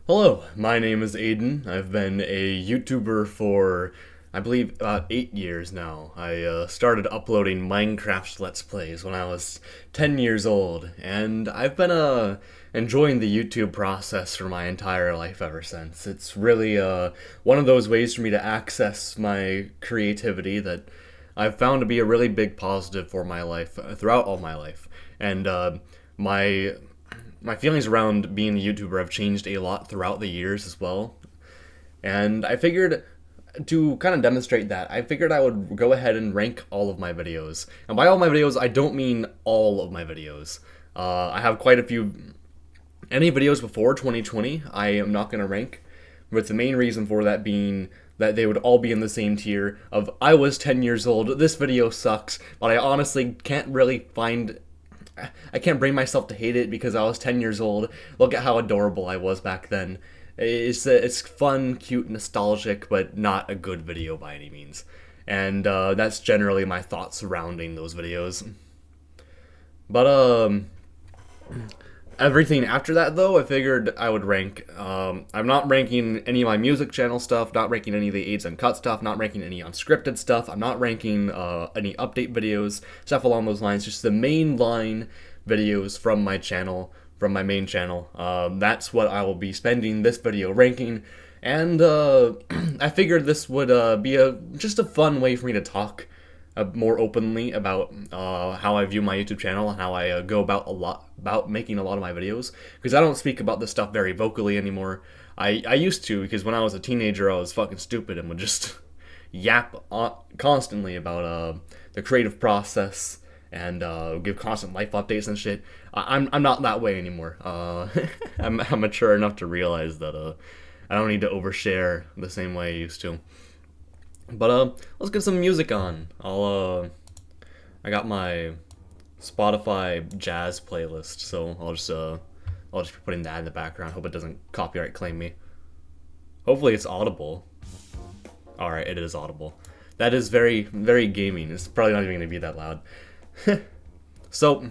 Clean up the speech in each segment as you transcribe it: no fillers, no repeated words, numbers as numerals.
Hello, my name is Aiden. I've been a YouTuber for, I believe, about 8 years now. I started uploading Minecraft Let's Plays when I was 10 years old, and I've been enjoying the YouTube process for my entire life ever since. It's really one of those ways for me to access my creativity that I've found to be a really big positive for my life throughout all my life. And my my feelings around being a YouTuber have changed a lot throughout the years as well. And I figured to kind of demonstrate that, I figured I would go ahead and rank all of my videos. And by all my videos, I don't mean all of my videos. I have quite a few. Any videos before 2020, I am not going to rank, with the main reason for that being that they would all be in the same tier of I was 10 years old, this video sucks, but I honestly can't really find I can't bring myself to hate it because I was 10 years old. Look at how adorable I was back then. It's fun, cute, nostalgic, but not a good video by any means. And that's generally my thoughts surrounding those videos. But everything after that, though, I figured I would rank. I'm not ranking any of my music channel stuff, not ranking any of the Aids Uncut stuff, not ranking any unscripted stuff. I'm not ranking any update videos, stuff along those lines. Just the main line videos from my channel, from my main channel. That's what I will be spending this video ranking. And I figured this would be just a fun way for me to talk more openly about how I view my YouTube channel and how I go about making a lot of my videos, because I don't speak about this stuff very vocally anymore. I used to, because when I was a teenager I was fucking stupid and would just yap constantly about the creative process and give constant life updates and shit. I'm not that way anymore. I'm mature enough to realize that I don't need to overshare the same way I used to. But let's get some music on. I got my Spotify jazz playlist, so I'll just be putting that in the background. Hope it doesn't copyright claim me. Hopefully it's audible. All right, it is audible. That is very, very gaming. It's probably not even gonna be that loud. So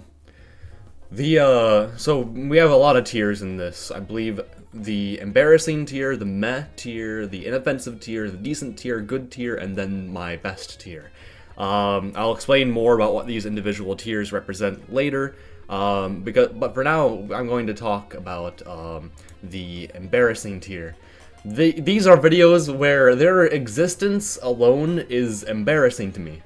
so we have a lot of tiers in this. I believe the embarrassing tier, the meh tier, the inoffensive tier, the decent tier, good tier, and then my best tier. I'll explain more about what these individual tiers represent later, but for now, I'm going to talk about the embarrassing tier. These are videos where their existence alone is embarrassing to me.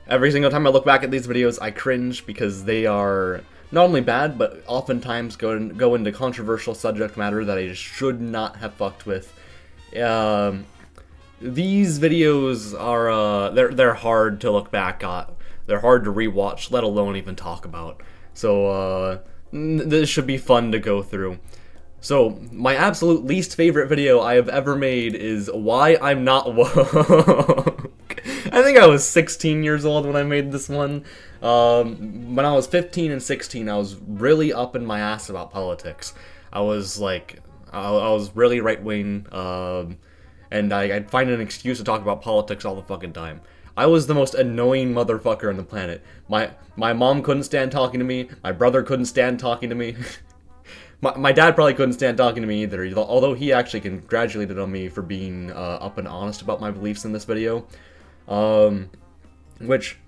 Every single time I look back at these videos, I cringe because they are not only bad, but oftentimes go into controversial subject matter that I just should not have fucked with. These videos are they're hard to look back at. They're hard to rewatch, let alone even talk about. So this should be fun to go through. So my absolute least favorite video I have ever made is Why I'm Not Woke. I think I was 16 years old when I made this one. When I was 15 and 16, I was really up in my ass about politics. I was like, I was really right-wing, and I'd find an excuse to talk about politics all the fucking time. I was the most annoying motherfucker on the planet. My mom couldn't stand talking to me. My brother couldn't stand talking to me. My dad probably couldn't stand talking to me either, although he actually congratulated on me for being up and honest about my beliefs in this video. Which,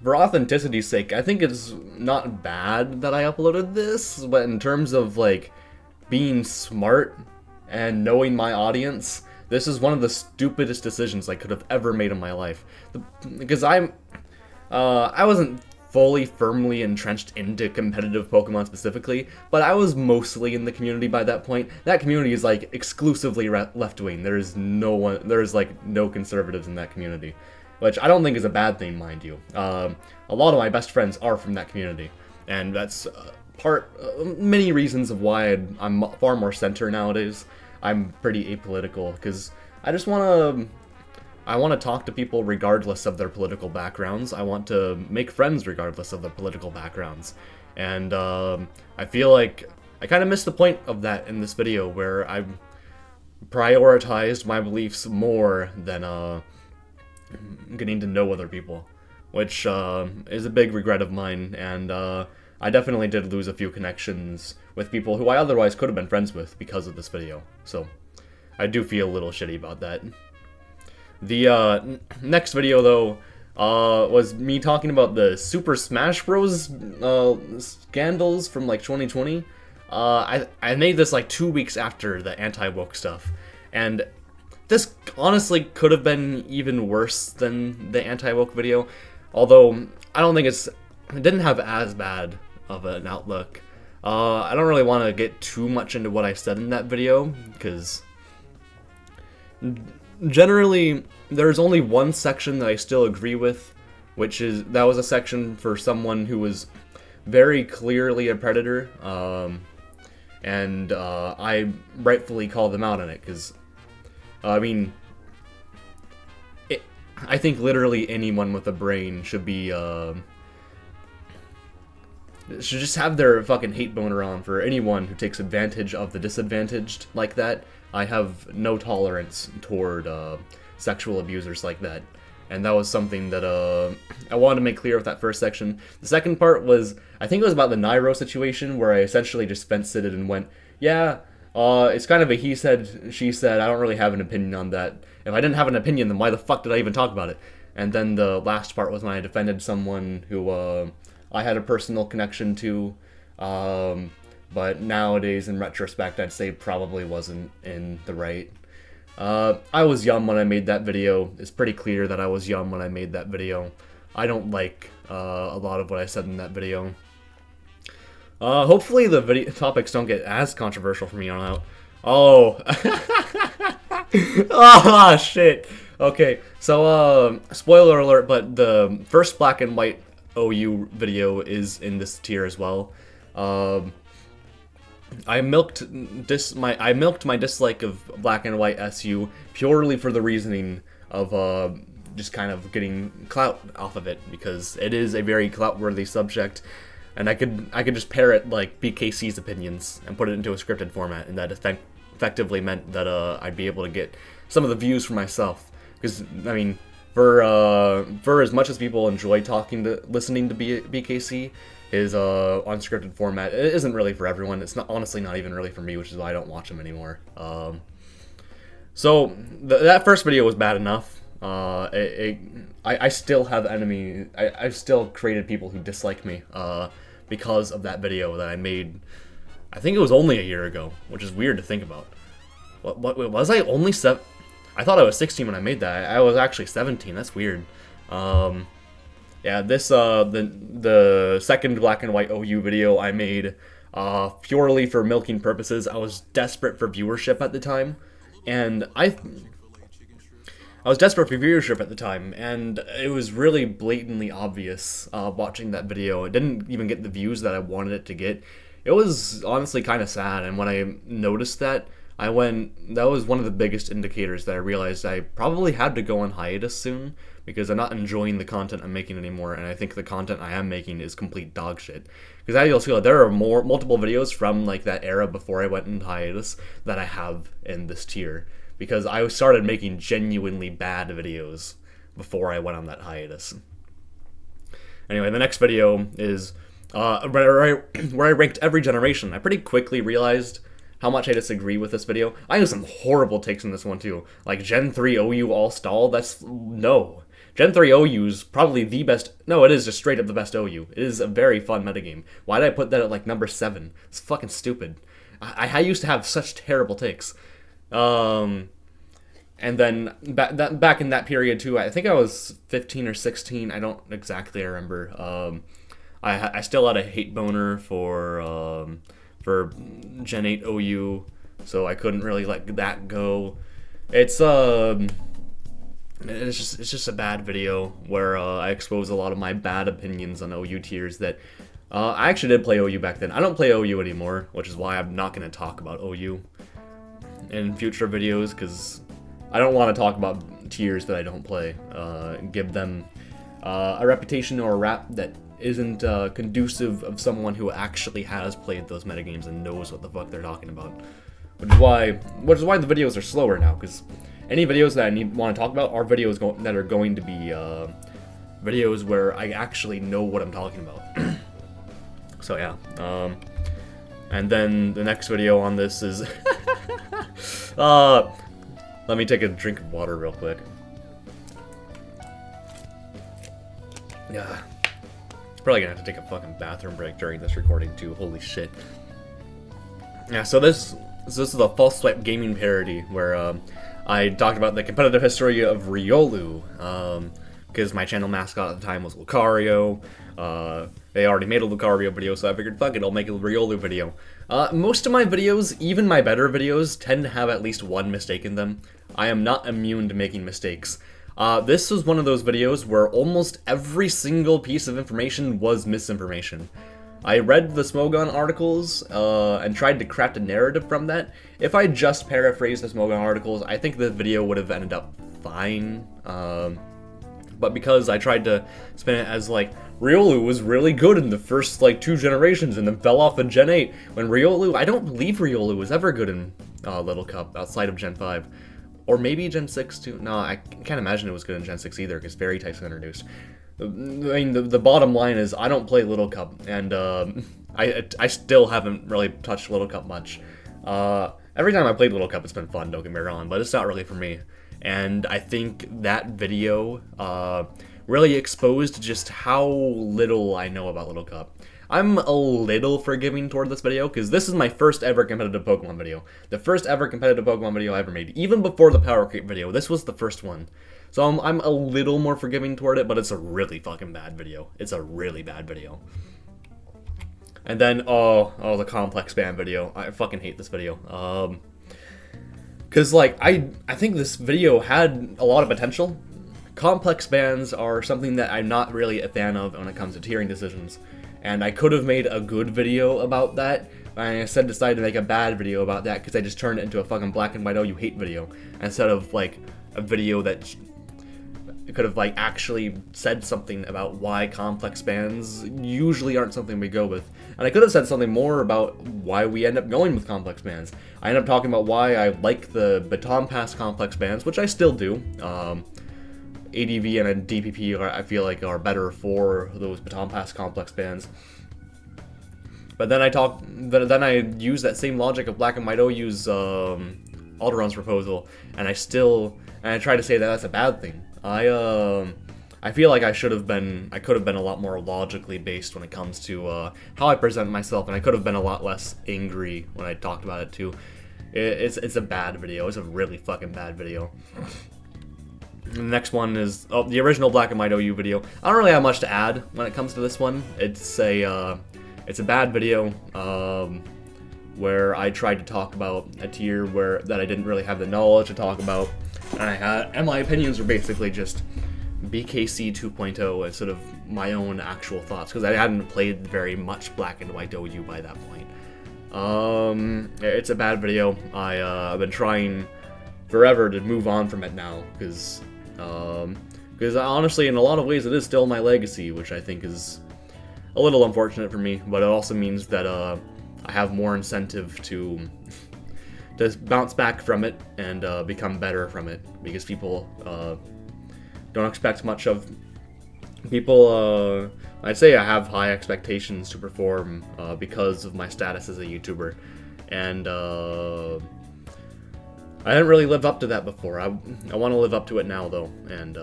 for authenticity's sake, I think it's not bad that I uploaded this, but in terms of, like, being smart and knowing my audience, this is one of the stupidest decisions I could have ever made in my life. Because I wasn't fully firmly entrenched into competitive Pokemon specifically, but I was mostly in the community by that point. That community is like exclusively left-wing. There's like no conservatives in that community, which I don't think is a bad thing, mind you. A lot of my best friends are from that community, and that's many reasons of why I'm far more center nowadays. I'm pretty apolitical because I just I want to talk to people regardless of their political backgrounds. I want to make friends regardless of their political backgrounds. And I feel like I kind of missed the point of that in this video, where I prioritized my beliefs more than getting to know other people, which is a big regret of mine. And I definitely did lose a few connections with people who I otherwise could have been friends with because of this video. So I do feel a little shitty about that. The next video, though, was me talking about the Super Smash Bros. Scandals from like 2020. I made this like 2 weeks after the anti-woke stuff, and this honestly could have been even worse than the anti-woke video, although I don't think it didn't have as bad of an outlook. I don't really want to get too much into what I said in that video, because generally there's only one section that I still agree with, that was a section for someone who was very clearly a predator, and I rightfully called them out on it, because, I mean, I think literally anyone with a brain should be, should just have their fucking hate boner on for anyone who takes advantage of the disadvantaged like that. I have no tolerance toward sexual abusers like that. And that was something that I wanted to make clear with that first section. The second part was, I think it was about the Nairo situation, where I essentially just fence-sitted and went, yeah, it's kind of a he said, she said, I don't really have an opinion on that. If I didn't have an opinion, then why the fuck did I even talk about it? And then the last part was when I defended someone who I had a personal connection to, but nowadays, in retrospect, I'd say probably wasn't in the right. I was young when I made that video. It's pretty clear that I was young when I made that video. I don't like a lot of what I said in that video. Hopefully the video topics don't get as controversial from here on out. Oh. Ah, shit. Okay, so, spoiler alert, but the first black and white OU video is in this tier as well. I milked my dislike of black and white SU purely for the reasoning of just kind of getting clout off of it, because it is a very clout-worthy subject, and I could just parrot like BKC's opinions and put it into a scripted format, and that effectively meant that I'd be able to get some of the views for myself. Because I mean, for as much as people enjoy listening to BKC, his unscripted format, it isn't really for everyone. It's honestly not even really for me, which is why I don't watch him anymore. So that first video was bad enough. I still have enemies. I've still created people who dislike me because of that video that I made. I think it was only a year ago, which is weird to think about. What was I only 7? I thought I was 16 when I made that. I was actually 17. That's weird. Yeah, this the second black and white OU video I made purely for milking purposes. I was desperate for viewership at the time, and I was desperate for viewership at the time, and it was really blatantly obvious watching that video. It didn't even get the views that I wanted it to get. It was honestly kind of sad, and when I noticed that, that was one of the biggest indicators that I realized I probably had to go on hiatus soon, because I'm not enjoying the content I'm making anymore, and I think the content I am making is complete dog shit. Because as you'll see, there are multiple videos from like that era before I went into hiatus that I have in this tier, because I started making genuinely bad videos before I went on that hiatus. Anyway, the next video is where I ranked every generation. I pretty quickly realized how much I disagree with this video. I have some horrible takes in this one too. Like Gen 3 OU all stall, no. Gen 3 OU's probably the best, no, it is just straight up the best OU. It is a very fun metagame. Why did I put that at like number 7? It's fucking stupid. I used to have such terrible takes. And then back in that period too, I think I was 15 or 16, I don't exactly remember. I still had a hate boner for Gen 8 OU, so I couldn't really let that go. It's just a bad video where I expose a lot of my bad opinions on OU tiers that I actually did play OU back then. I don't play OU anymore, which is why I'm not going to talk about OU in future videos, because I don't want to talk about tiers that I don't play, give them a reputation or a rap that isn't conducive of someone who actually has played those metagames and knows what the fuck they're talking about. Which is why the videos are slower now, because any videos that I want to talk about are videos that are going to be videos where I actually know what I'm talking about. So yeah. And then the next video on this is... let me take a drink of water real quick. Yeah. Probably gonna have to take a fucking bathroom break during this recording too, holy shit. Yeah, so this is a False Swipe gaming parody where I talked about the competitive history of Riolu, because my channel mascot at the time was Lucario. They already made a Lucario video, so I figured, fuck it, I'll make a Riolu video. Most of my videos, even my better videos, tend to have at least one mistake in them. I am not immune to making mistakes. This was one of those videos where almost every single piece of information was misinformation. I read the Smogon articles, and tried to craft a narrative from that. If I just paraphrased the Smogon articles, I think the video would have ended up fine. But because I tried to spin it as, like, Riolu was really good in the first, like, 2 generations and then fell off in Gen 8, when Riolu, I don't believe Riolu was ever good in Little Cup outside of Gen 5. Or maybe Gen 6 too. No, I can't imagine it was good in Gen 6 either, because fairy types got introduced. I mean, the bottom line is, I don't play Little Cup, and I still haven't really touched Little Cup much. Every time I played Little Cup, it's been fun, don't get me wrong, but it's not really for me. And I think that video really exposed just how little I know about Little Cup. I'm a little forgiving toward this video, because this is my first ever competitive Pokemon video. The first ever competitive Pokemon video I ever made. Even before the Power Creep video, this was the first one. So I'm a little more forgiving toward it, but it's a really fucking bad video. It's a really bad video. And then, oh, the Complex Band video. I fucking hate this video. Because, like, I think this video had a lot of potential. Complex bands are something that I'm not really a fan of when it comes to tiering decisions. And I could have made a good video about that, but I instead decided to make a bad video about that because I just turned it into a fucking black and white "oh you hate" video, instead of, like, a video that could have, like, actually said something about why complex bands usually aren't something we go with. And I could have said something more about why we end up going with complex bands. I end up talking about why I like the Baton Pass complex bands, which I still do. ADV and a DPP I feel like are better for those Baton Pass complex bands. But then I use that same logic of Black and White OU's Alderon's proposal, and I try to say that that's a bad thing. I feel like I could have been a lot more logically based when it comes to how I present myself, and I could have been a lot less angry when I talked about it too. It's a bad video. It's a really fucking bad video. The next one is the original Black and White OU video. I don't really have much to add when it comes to this one. It's a bad video where I tried to talk about a tier that I didn't really have the knowledge to talk about, and my opinions were basically just BKC 2.0 instead of my own actual thoughts, because I hadn't played very much Black and White OU by that point. It's a bad video. I've been trying forever to move on from it now, because honestly, in a lot of ways, it is still my legacy, which I think is a little unfortunate for me, but it also means that I have more incentive to bounce back from it and become better from it, because people don't expect much of people. I'd say I have high expectations to perform because of my status as a YouTuber, and I didn't really live up to that before. I want to live up to it now, though, and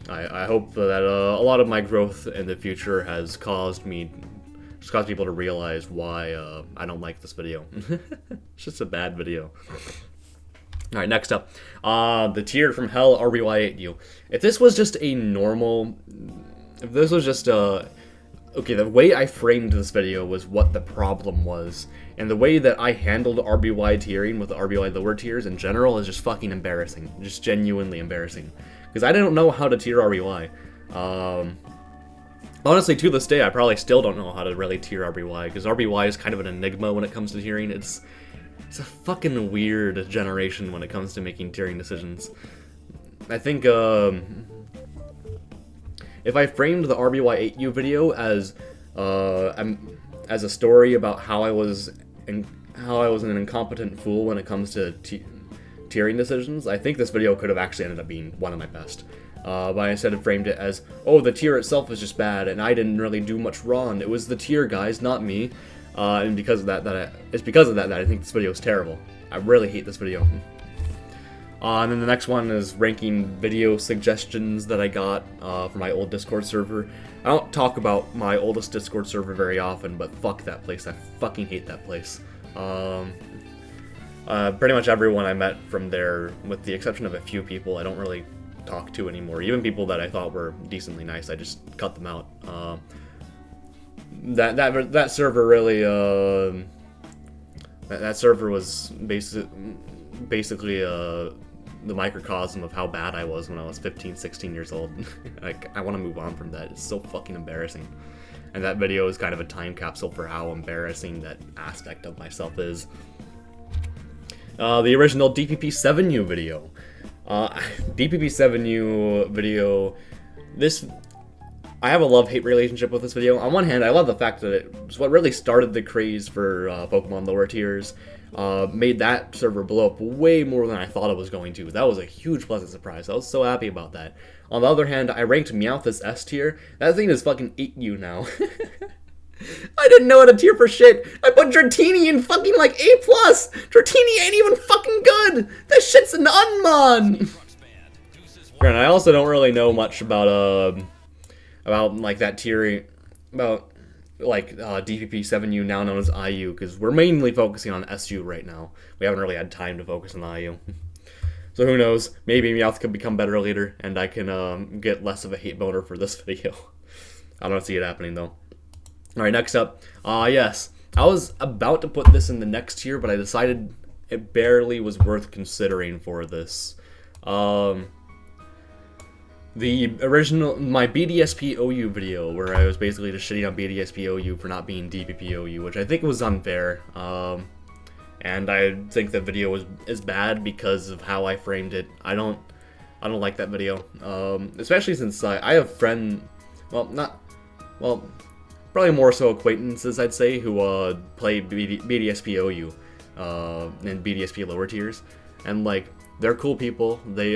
I hope that a lot of my growth in the future has caused people to realize why I don't like this video. It's just a bad video. Alright, next up. The Tier from Hell RBY8U. If this was just okay, the way I framed this video was what the problem was, and the way that I handled RBY tiering with the RBY lower tiers in general is just fucking embarrassing. Just genuinely embarrassing. Because I don't know how to tier RBY. Honestly, to this day, I probably still don't know how to really tier RBY, because RBY is kind of an enigma when it comes to tiering. It's a fucking weird generation when it comes to making tiering decisions. I think, if I framed the RBY8U video as a story about how I was an incompetent fool when it comes to tiering decisions, I think this video could have actually ended up being one of my best. But I instead have framed it as, oh, the tier itself was just bad, and I didn't really do much wrong. It was the tier, guys, not me. and because of it's because of that I think this video is terrible. I really hate this video. And then the next one is ranking video suggestions that I got from my old Discord server. I don't talk about my oldest Discord server very often, but fuck that place. I fucking hate that place. Pretty much everyone I met from there, with the exception of a few people, I don't really talk to anymore. Even people that I thought were decently nice, I just cut them out. That server really, that server was basically the microcosm of how bad I was when I was 15, 16 years old. Like, I want to move on from that. It's so fucking embarrassing. And that video is kind of a time capsule for how embarrassing that aspect of myself is. The original DPP7U video. DPP7U video, I have a love-hate relationship with this video. On one hand, I love the fact that it was what really started the craze for Pokemon lower tiers. Made that server blow up way more than I thought it was going to. That was a huge pleasant surprise. I was so happy about that. On the other hand, I ranked Meowth as S tier. That thing is fucking 8U now. I didn't know how to tier for shit. I put Dratini in fucking like A+. Dratini ain't even fucking good. That shit's an unmon. And I also don't really know much about like that tiering, about like DPP7U, now known as IU, because we're mainly focusing on SU right now. We haven't really had time to focus on IU. So who knows, maybe Meowth could become better later, and I can get less of a hate boner for this video. I don't see it happening though. Alright, next up, yes, I was about to put this in the next tier, but I decided it barely was worth considering for this. The original, my BDSP OU video, where I was basically just shitting on BDSP OU for not being DPP OU, which I think was unfair. And I think the video is bad because of how I framed it. I don't like that video, especially since I have probably more so acquaintances, I'd say, who play BDSP OU and BDSP lower tiers, and like they're cool people. They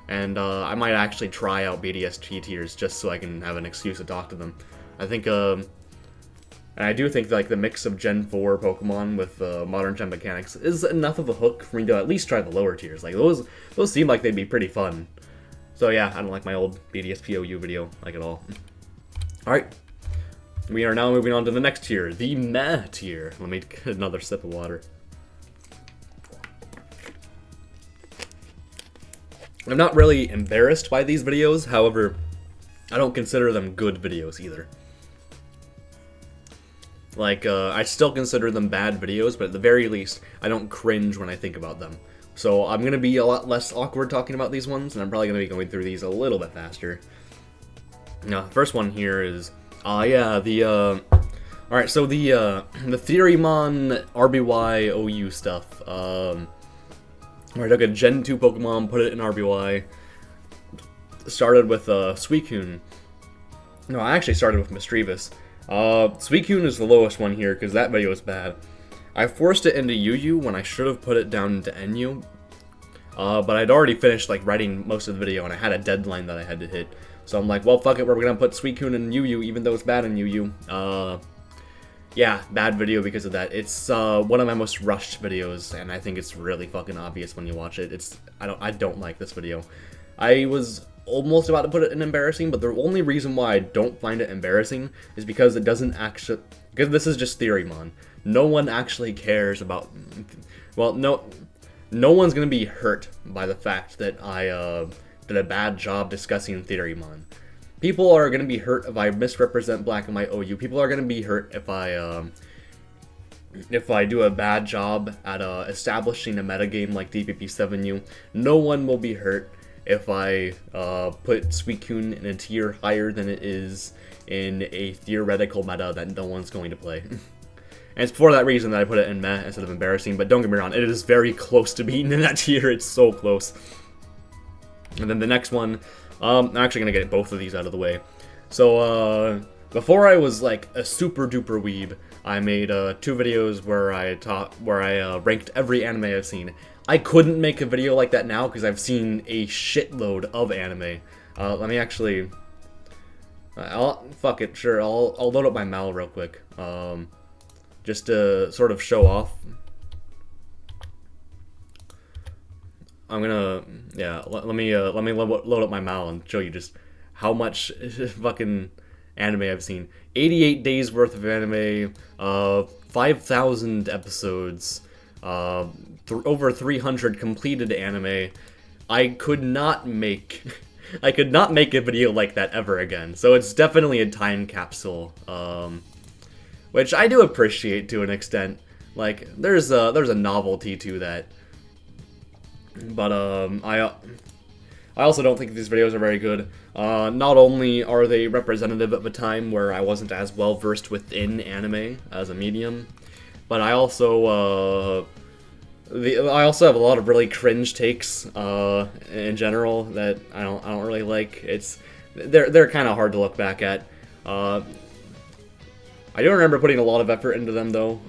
and I might actually try out BDSP tiers just so I can have an excuse to talk to them. I think, and I do think like the mix of Gen 4 Pokemon with modern Gen mechanics is enough of a hook for me to at least try the lower tiers. Like those seem like they'd be pretty fun. So yeah, I don't like my old BDSP OU video like at all. All right, we are now moving on to the next tier, the meh tier. Let me get another sip of water. I'm not really embarrassed by these videos, however, I don't consider them good videos either. Like, I still consider them bad videos, but at the very least, I don't cringe when I think about them. So I'm gonna be a lot less awkward talking about these ones, and I'm probably gonna be going through these a little bit faster. Now, the first one here is, alright, so the Theorymon RBY OU stuff, I took a Gen 2 Pokemon, put it in RBY, started with Suicune. No, I actually started with Misdreavus. Suicune is the lowest one here, because that video is bad. I forced it into UU when I should have put it down into NU. But I'd already finished like writing most of the video, and I had a deadline that I had to hit. So I'm like, well, fuck it, we're gonna put Suicune in UU, even though it's bad in UU. Yeah, bad video because of that. It's one of my most rushed videos, and I think it's really fucking obvious when you watch it. I don't like this video. I was almost about to put it in embarrassing, but the only reason why I don't find it embarrassing is because it doesn't actually, because this is just Theorymon. No one actually cares about, well, no one's gonna be hurt by the fact that I did a bad job discussing Theorymon. People are going to be hurt if I misrepresent Black and White OU. People are going to be hurt if I do a bad job at establishing a metagame like DPP7U. No one will be hurt if I put Suicune in a tier higher than it is in a theoretical meta that no one's going to play. And it's for that reason that I put it in meh instead of embarrassing, but don't get me wrong, it is very close to being in that tier. It's so close. And then the next one, I'm actually gonna get both of these out of the way. So, before I was like a super duper weeb, I made 2 videos where I ranked every anime I've seen. I couldn't make a video like that now because I've seen a shitload of anime. Let me actually, fuck it, sure, I'll load up my mal real quick. just to sort of show off. I'm gonna, yeah, let me load up my MAL and show you just how much fucking anime I've seen. 88 days worth of anime, 5,000 episodes, over 300 completed anime. I could not make I could not make a video like that ever again. So it's definitely a time capsule, which I do appreciate to an extent. Like there's a novelty to that. But I also don't think these videos are very good. Not only are they representative of a time where I wasn't as well versed within anime as a medium, but I also have a lot of really cringe takes in general that I don't really like. They're kind of hard to look back at. I do remember putting a lot of effort into them though,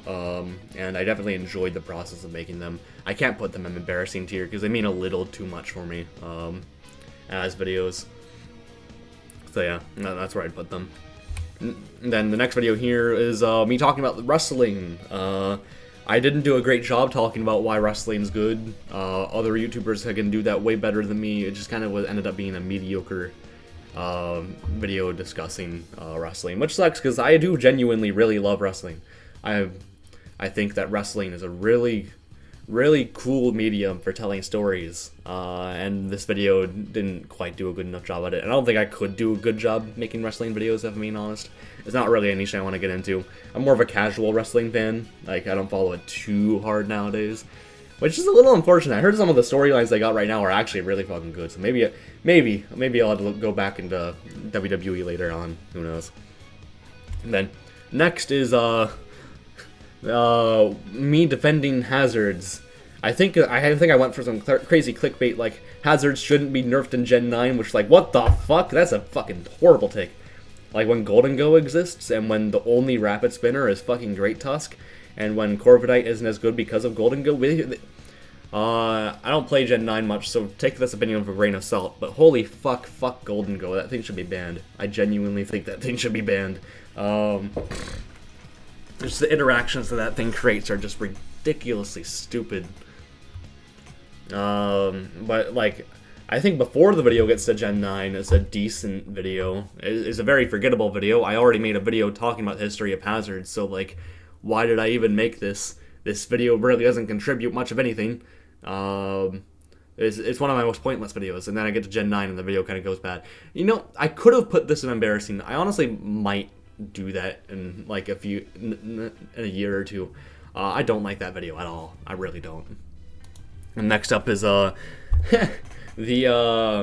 and I definitely enjoyed the process of making them. I can't put them in embarrassing tier because they mean a little too much for me as videos. So yeah, that's where I'd put them. And then the next video here is me talking about wrestling. I didn't do a great job talking about why wrestling's good. Other YouTubers can do that way better than me. It just kind of ended up being a mediocre video discussing wrestling, which sucks because I do genuinely really love wrestling. I think that wrestling is a really cool medium for telling stories, and this video didn't quite do a good enough job at it. And I don't think I could do a good job making wrestling videos, if I'm being honest. It's not really a niche I want to get into. I'm more of a casual wrestling fan. Like, I don't follow it too hard nowadays, which is a little unfortunate. I heard some of the storylines they got right now are actually really fucking good, so maybe I'll have to go back into WWE later on. Who knows? And then next is me defending hazards. I think I went for some crazy clickbait like hazards shouldn't be nerfed in Gen 9, which, like, what the fuck? That's a fucking horrible take. Like, when Golden Go exists, and when the only rapid spinner is fucking Great Tusk, and when Corviknight isn't as good because of Golden Go, I don't play Gen 9 much, so take this opinion with a grain of salt, but holy fuck Golden Go, that thing should be banned. I genuinely think that thing should be banned. Just the interactions that thing creates are just ridiculously stupid. But, like, I think before the video gets to Gen 9, it's a decent video. It's a very forgettable video. I already made a video talking about the history of hazards, so, like, why did I even make this? This video really doesn't contribute much of anything. It's one of my most pointless videos, and then I get to Gen 9 and the video kind of goes bad. You know, I could have put this in embarrassing. I honestly might do that in, like, in a year or two. I don't like that video at all. I really don't. And next up is, this video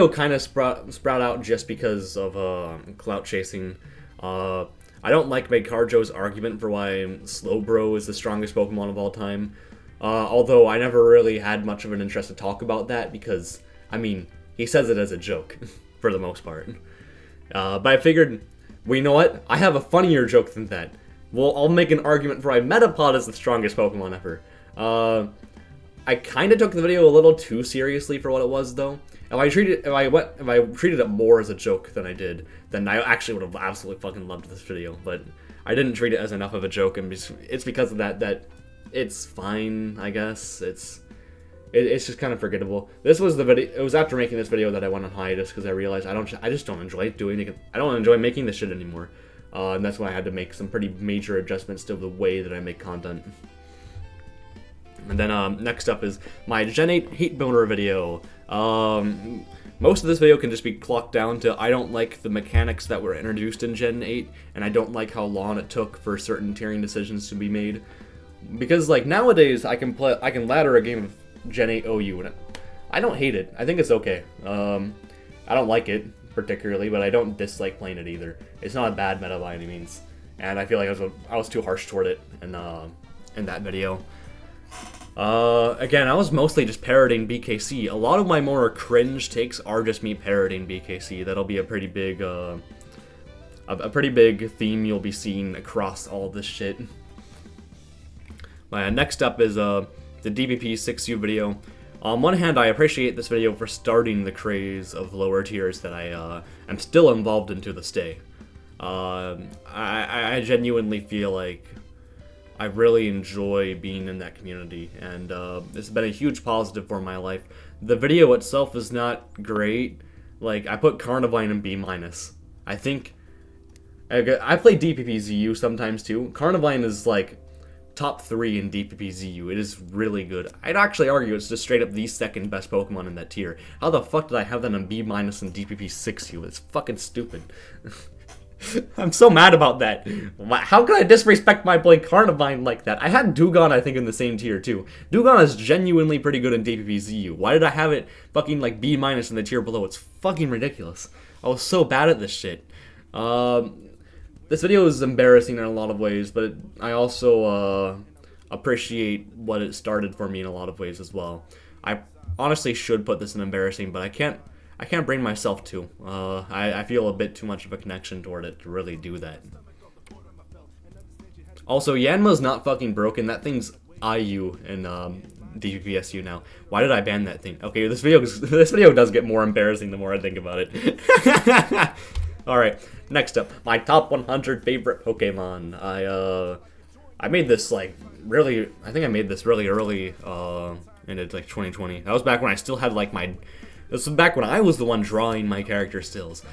kind of sprout out just because of clout chasing. I don't like Megcarjo's argument for why Slowbro is the strongest Pokemon of all time. Although I never really had much of an interest to talk about that because, I mean, he says it as a joke for the most part. But I figured, well, you know what? I have a funnier joke than that. Well, I'll make an argument for why Metapod is the strongest Pokemon ever. I kind of took the video a little too seriously for what it was, though. If I treated it more as a joke than I did, then I actually would have absolutely fucking loved this video. But I didn't treat it as enough of a joke, and it's because of that it's fine, I guess. It's just kind of forgettable. This was the video. It was after making this video that I went on hiatus because I realized I just don't enjoy doing it. I don't enjoy making this shit anymore, and that's when I had to make some pretty major adjustments to the way that I make content. And then next up is my Gen 8 hate boner video. Most of this video can just be clocked down to I don't like the mechanics that were introduced in Gen 8, and I don't like how long it took for certain tiering decisions to be made. Because, like, nowadays I can ladder a game of Gen 8 OU, and I don't hate it. I think it's okay. I don't like it particularly, but I don't dislike playing it either. It's not a bad meta by any means, and I feel like I was too harsh toward it in that video. Again, I was mostly just parroting BKC. A lot of my more cringe takes are just me parroting BKC. That'll be a pretty big theme you'll be seeing across all this shit. Next up is the DBP 6U video. On one hand, I appreciate this video for starting the craze of lower tiers that I am still involved in to this day. I genuinely feel like I really enjoy being in that community, and it's been a huge positive for my life. The video itself is not great. Like, I put Carnivine in B-. I think I play DPPZU sometimes too. Carnivine is like top 3 in DPPZU. It is really good. I'd actually argue it's just straight up the second best Pokemon in that tier. How the fuck did I have that in B- and DPP6U? It's fucking stupid. I'm so mad about that. How could I disrespect my boy Carnivine like that? I had Dewgong, I think, in the same tier, too. Dewgong is genuinely pretty good in DPPZU. Why did I have it fucking, like, B- in the tier below? It's fucking ridiculous. I was so bad at this shit. This video is embarrassing in a lot of ways, but I also, appreciate what it started for me in a lot of ways as well. I honestly should put this in embarrassing, but I can't bring myself to. I feel a bit too much of a connection toward it to really do that. Also, Yanma's not fucking broken. That thing's IU in DPPSU now. Why did I ban that thing? Okay, this video does get more embarrassing the more I think about it. Alright, next up, my top 100 favorite Pokemon. I made this like really, I think I made this really early in like 2020. That was back when I still had like my, this was back when I was the one drawing my character stills.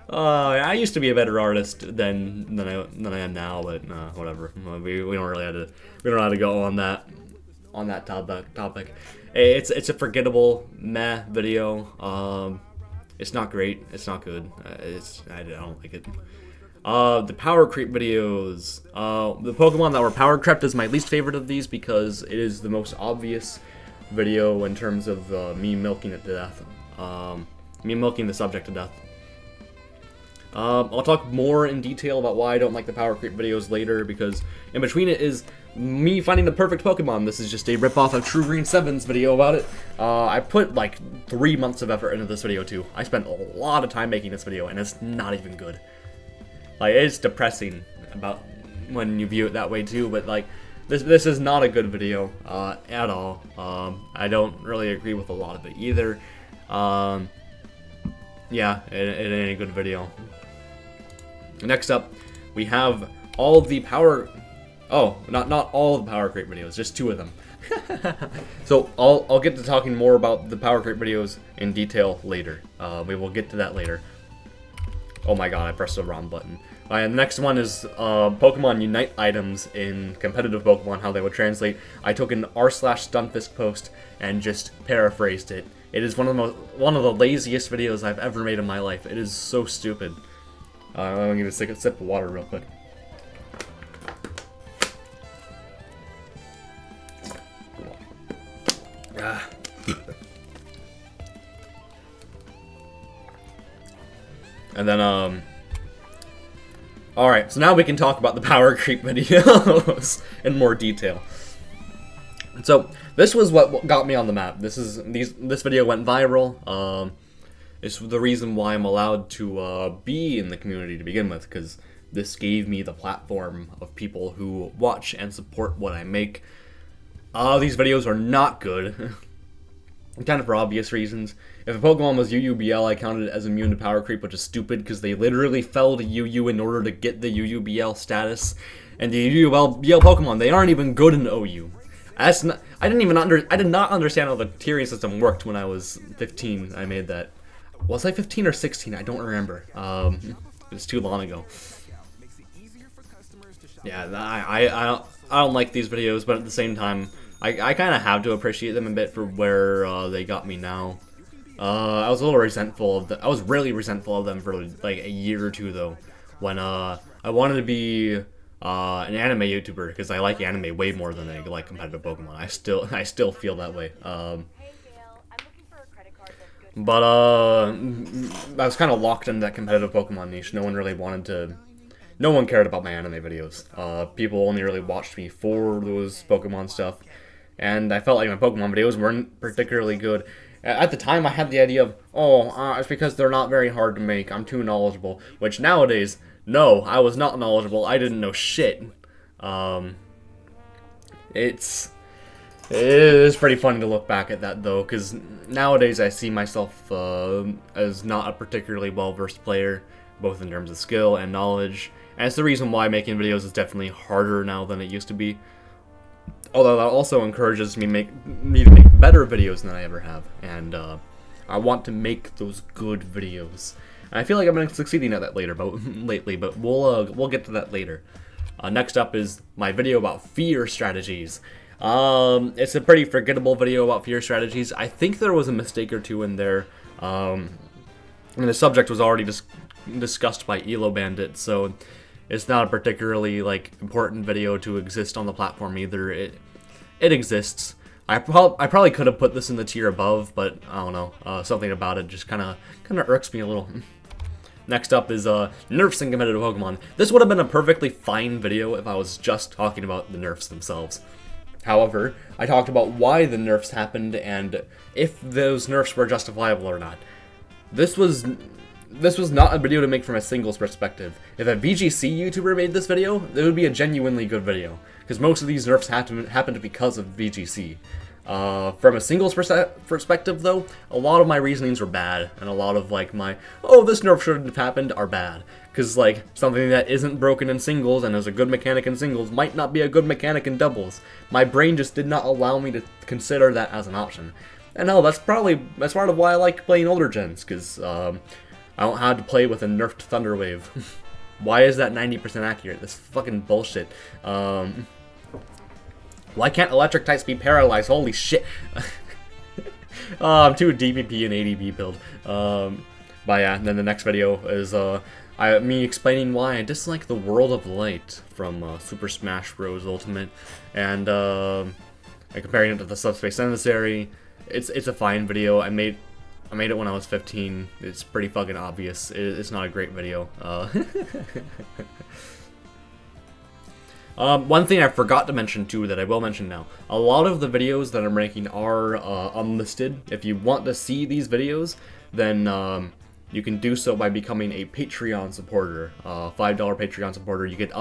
I used to be a better artist than I am now, but whatever. We don't really have to go on that topic. It's a forgettable meh video. It's not great. It's not good. I don't like it. The power creep videos. The Pokemon that were power crept is my least favorite of these because it is the most obvious video in terms of me milking it to death. Me milking the subject to death. I'll talk more in detail about why I don't like the power creep videos later, because in between it is me finding the perfect Pokemon. This is just a ripoff of True Green 7's video about it. I put like 3 months of effort into this video too. I spent a lot of time making this video, and it's not even good. Like, it's depressing about when you view it that way too, but like, this is not a good video at all. I don't really agree with a lot of it either. Yeah, it ain't a good video. Next up, we have all the power... Oh, not all the power creep videos, just 2 of them. So I'll get to talking more about the power creep videos in detail later. We will get to that later. Oh my god, I pressed the wrong button. And the next one is Pokemon Unite items in competitive Pokemon, how they would translate. I took an r/Stunfisk post and just paraphrased it. It is one of the laziest videos I've ever made in my life. It is so stupid. I'm gonna give a sip of water real quick. And then, alright, so now we can talk about the power creep videos in more detail. So, this was what got me on the map. This video went viral. It's the reason why I'm allowed to be in the community to begin with, because this gave me the platform of people who watch and support what I make. These videos are not good. Kind of for obvious reasons. If a Pokemon was UUBL, I counted it as immune to power creep, which is stupid because they literally fell to UU in order to get the UUBL status. And the UUBL Pokemon, they aren't even good in OU. I did not understand how the tiering system worked when I was 15. I made that. Was I 15 or 16? I don't remember. It was too long ago. Yeah, I don't like these videos, but at the same time, I kind of have to appreciate them a bit for where they got me now. I was a little resentful of them. I was really resentful of them for like a year or two though, when I wanted to be an anime YouTuber because I like anime way more than I like competitive Pokemon. I still feel that way. But I was kind of locked into that competitive Pokemon niche. No one cared about my anime videos. People only really watched me for those Pokemon stuff. And I felt like my Pokemon videos weren't particularly good. At the time, I had the idea of, it's because they're not very hard to make. I'm too knowledgeable. Which nowadays, no, I was not knowledgeable. I didn't know shit. It is pretty funny to look back at that though, because nowadays I see myself as not a particularly well-versed player, both in terms of skill and knowledge, and it's the reason why making videos is definitely harder now than it used to be. Although that also encourages me to make better videos than I ever have, and I want to make those good videos. And I feel like I've been succeeding at that lately, but we'll get to that later. Next up is my video about fear strategies. It's a pretty forgettable video about fear strategies. I think there was a mistake or two in there, and the subject was already discussed by Elo Bandit, so it's not a particularly like important video to exist on the platform either. It exists. I probably could have put this in the tier above, but I don't know. Something about it just kind of irks me a little. Next up is nerfs in competitive Pokemon. This would have been a perfectly fine video if I was just talking about the nerfs themselves. However, I talked about why the nerfs happened and if those nerfs were justifiable or not. This was not a video to make from a singles perspective. If a VGC YouTuber made this video, it would be a genuinely good video, because most of these nerfs happened because of VGC. From a singles perspective, though, a lot of my reasonings were bad, and a lot of like my, oh, this nerf shouldn't have happened, are bad. Because like, something that isn't broken in singles and is a good mechanic in singles might not be a good mechanic in doubles. My brain just did not allow me to consider that as an option. And no, that's part of why I like playing older gens, because I don't have to play with a nerfed Thunder Wave. Why is that 90% accurate? That's fucking bullshit. Why can't electric types be paralyzed? Holy shit. I'm too DPP and ADB build. But yeah, and then the next video is me explaining why I dislike the World of Light from Super Smash Bros. Ultimate, and comparing it to the Subspace Emissary. It's a fine video. I made it when I was 15. It's pretty fucking obvious. It's not a great video. One thing I forgot to mention too that I will mention now. A lot of the videos that I'm ranking are unlisted. If you want to see these videos, then you can do so by becoming a Patreon supporter. $5 Patreon supporter. You get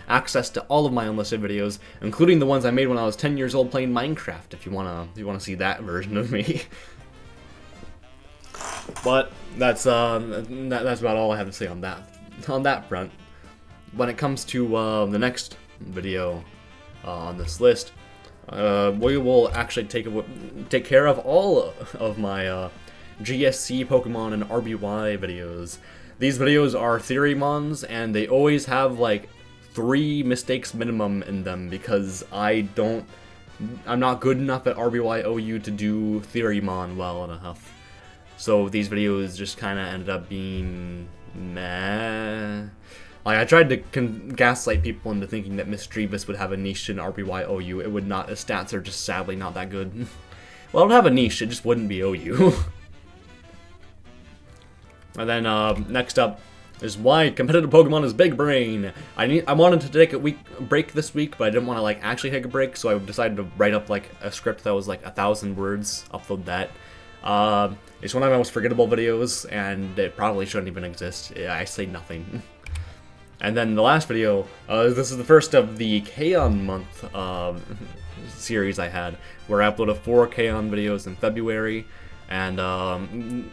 access to all of my unlisted videos, including the ones I made when I was 10 years old playing Minecraft. If you wanna see that version of me. But that's about all I have to say on that front. When it comes to the next video on this list, we will actually take care of all of my GSC Pokemon and RBY videos. These videos are Theorymons, and they always have like 3 mistakes minimum in them because I'm not good enough at RBY/OU to do Theorymon well enough. So these videos just kind of ended up being meh. Like, I tried to gaslight people into thinking that Misdreavus would have a niche in RBY/OU. It would not. His stats are just sadly not that good. Well, it would have a niche, it just wouldn't be OU. And then next up is why competitive Pokemon is big brain. I wanted to take a break this week, but I didn't want to like actually take a break, so I decided to write up like a script that was like 1,000 words, upload that. It's one of my most forgettable videos, and it probably shouldn't even exist. I say nothing. And then the last video, this is the first of the K-On! Month series I had, where I uploaded 4 K-On! Videos in February, and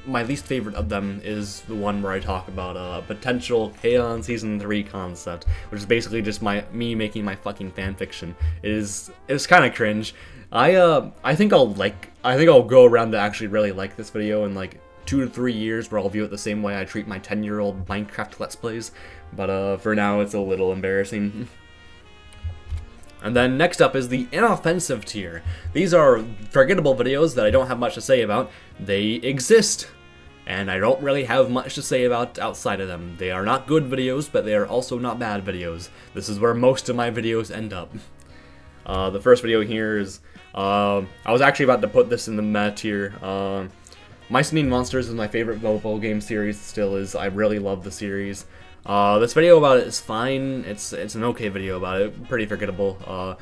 my least favorite of them is the one where I talk about a potential K-On! Season 3 concept, which is basically just me making my fucking fanfiction. It's kind of cringe. I think I'll go around to actually really like this video in like 2 to 3 years, where I'll view it the same way I treat my 10-year-old Minecraft Let's Plays, but for now it's a little embarrassing. And then next up is the inoffensive tier. These are forgettable videos that I don't have much to say about. They exist, and I don't really have much to say about outside of them. They are not good videos, but they are also not bad videos. This is where most of my videos end up. The first video here is, I was actually about to put this in the meh tier. My Singing Monsters is my favorite mobile game series, still is. I really love the series. This video about it is fine. It's an okay video about it, pretty forgettable. I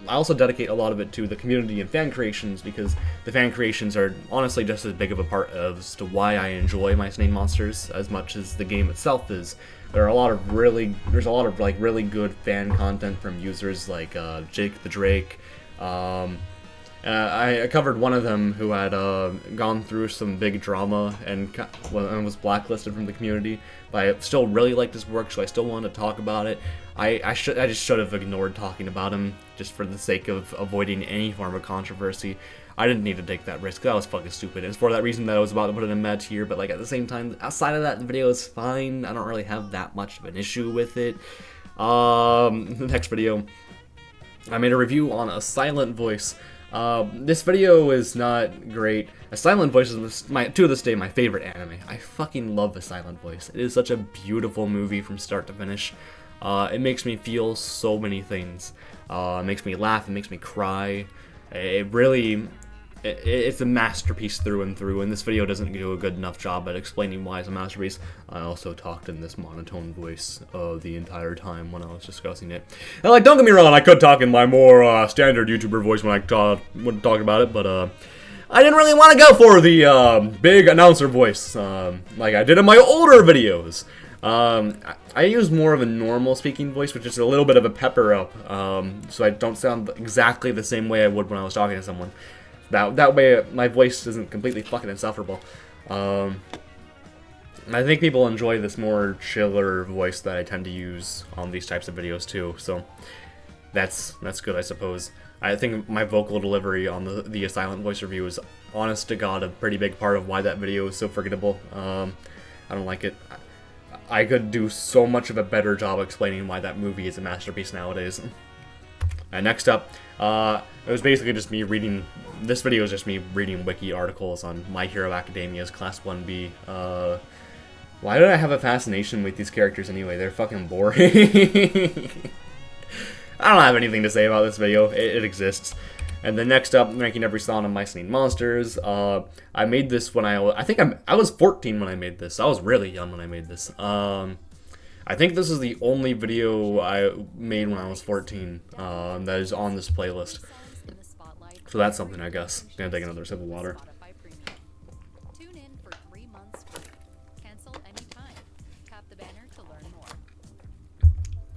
also dedicate a lot of it to the community and fan creations, because the fan creations are honestly just as big of a part as to why I enjoy My Singing Monsters as much as the game itself is. There's a lot of like really good fan content from users like Jake the Drake, I covered one of them who had gone through some big drama and was blacklisted from the community, but I still really liked his work, so I still wanted to talk about it. I just should have ignored talking about him just for the sake of avoiding any form of controversy. I didn't need to take that risk. That was fucking stupid. It's for that reation that I was about to put it in med tier, but like at the same time, outside of that, the video is fine. I don't really have that much of an issue with it. The next video, I made a review on A Silent Voice. This video is not great. A Silent Voice is to this day my favorite anime. I fucking love A Silent Voice. It is such a beautiful movie from start to finish. It makes me feel so many things. It makes me laugh, it makes me cry. It's a masterpiece through and through, and this video doesn't do a good enough job at explaining why it's a masterpiece. I also talked in this monotone voice the entire time when I was discussing it. And like, don't get me wrong, I could talk in my more standard YouTuber voice when I talk about it, but I didn't really want to go for the big announcer voice like I did in my older videos. I use more of a normal speaking voice with just a little bit of a pepper up, so I don't sound exactly the same way I would when I was talking to someone. That way my voice isn't completely fucking insufferable. I think people enjoy this more chiller voice that I tend to use on these types of videos too, so that's good, I suppose. I think my vocal delivery on the Silent Voice review is, honest to God, a pretty big part of why that video is so forgettable. I don't like it. I could do so much of a better job explaining why that movie is a masterpiece nowadays. And next up, it was basically just me reading, this video is just me reading wiki articles on My Hero Academia's Class 1B. Why did I have a fascination with these characters anyway? They're fucking boring. I don't have anything to say about this video, it exists. And then next up, ranking every song on Mice and Monsters. I made this when I was 14 when I made this. I was really young when I made this. I think this is the only video I made when I was 14 that is on this playlist. So that's something, I guess. Gonna take another sip of water.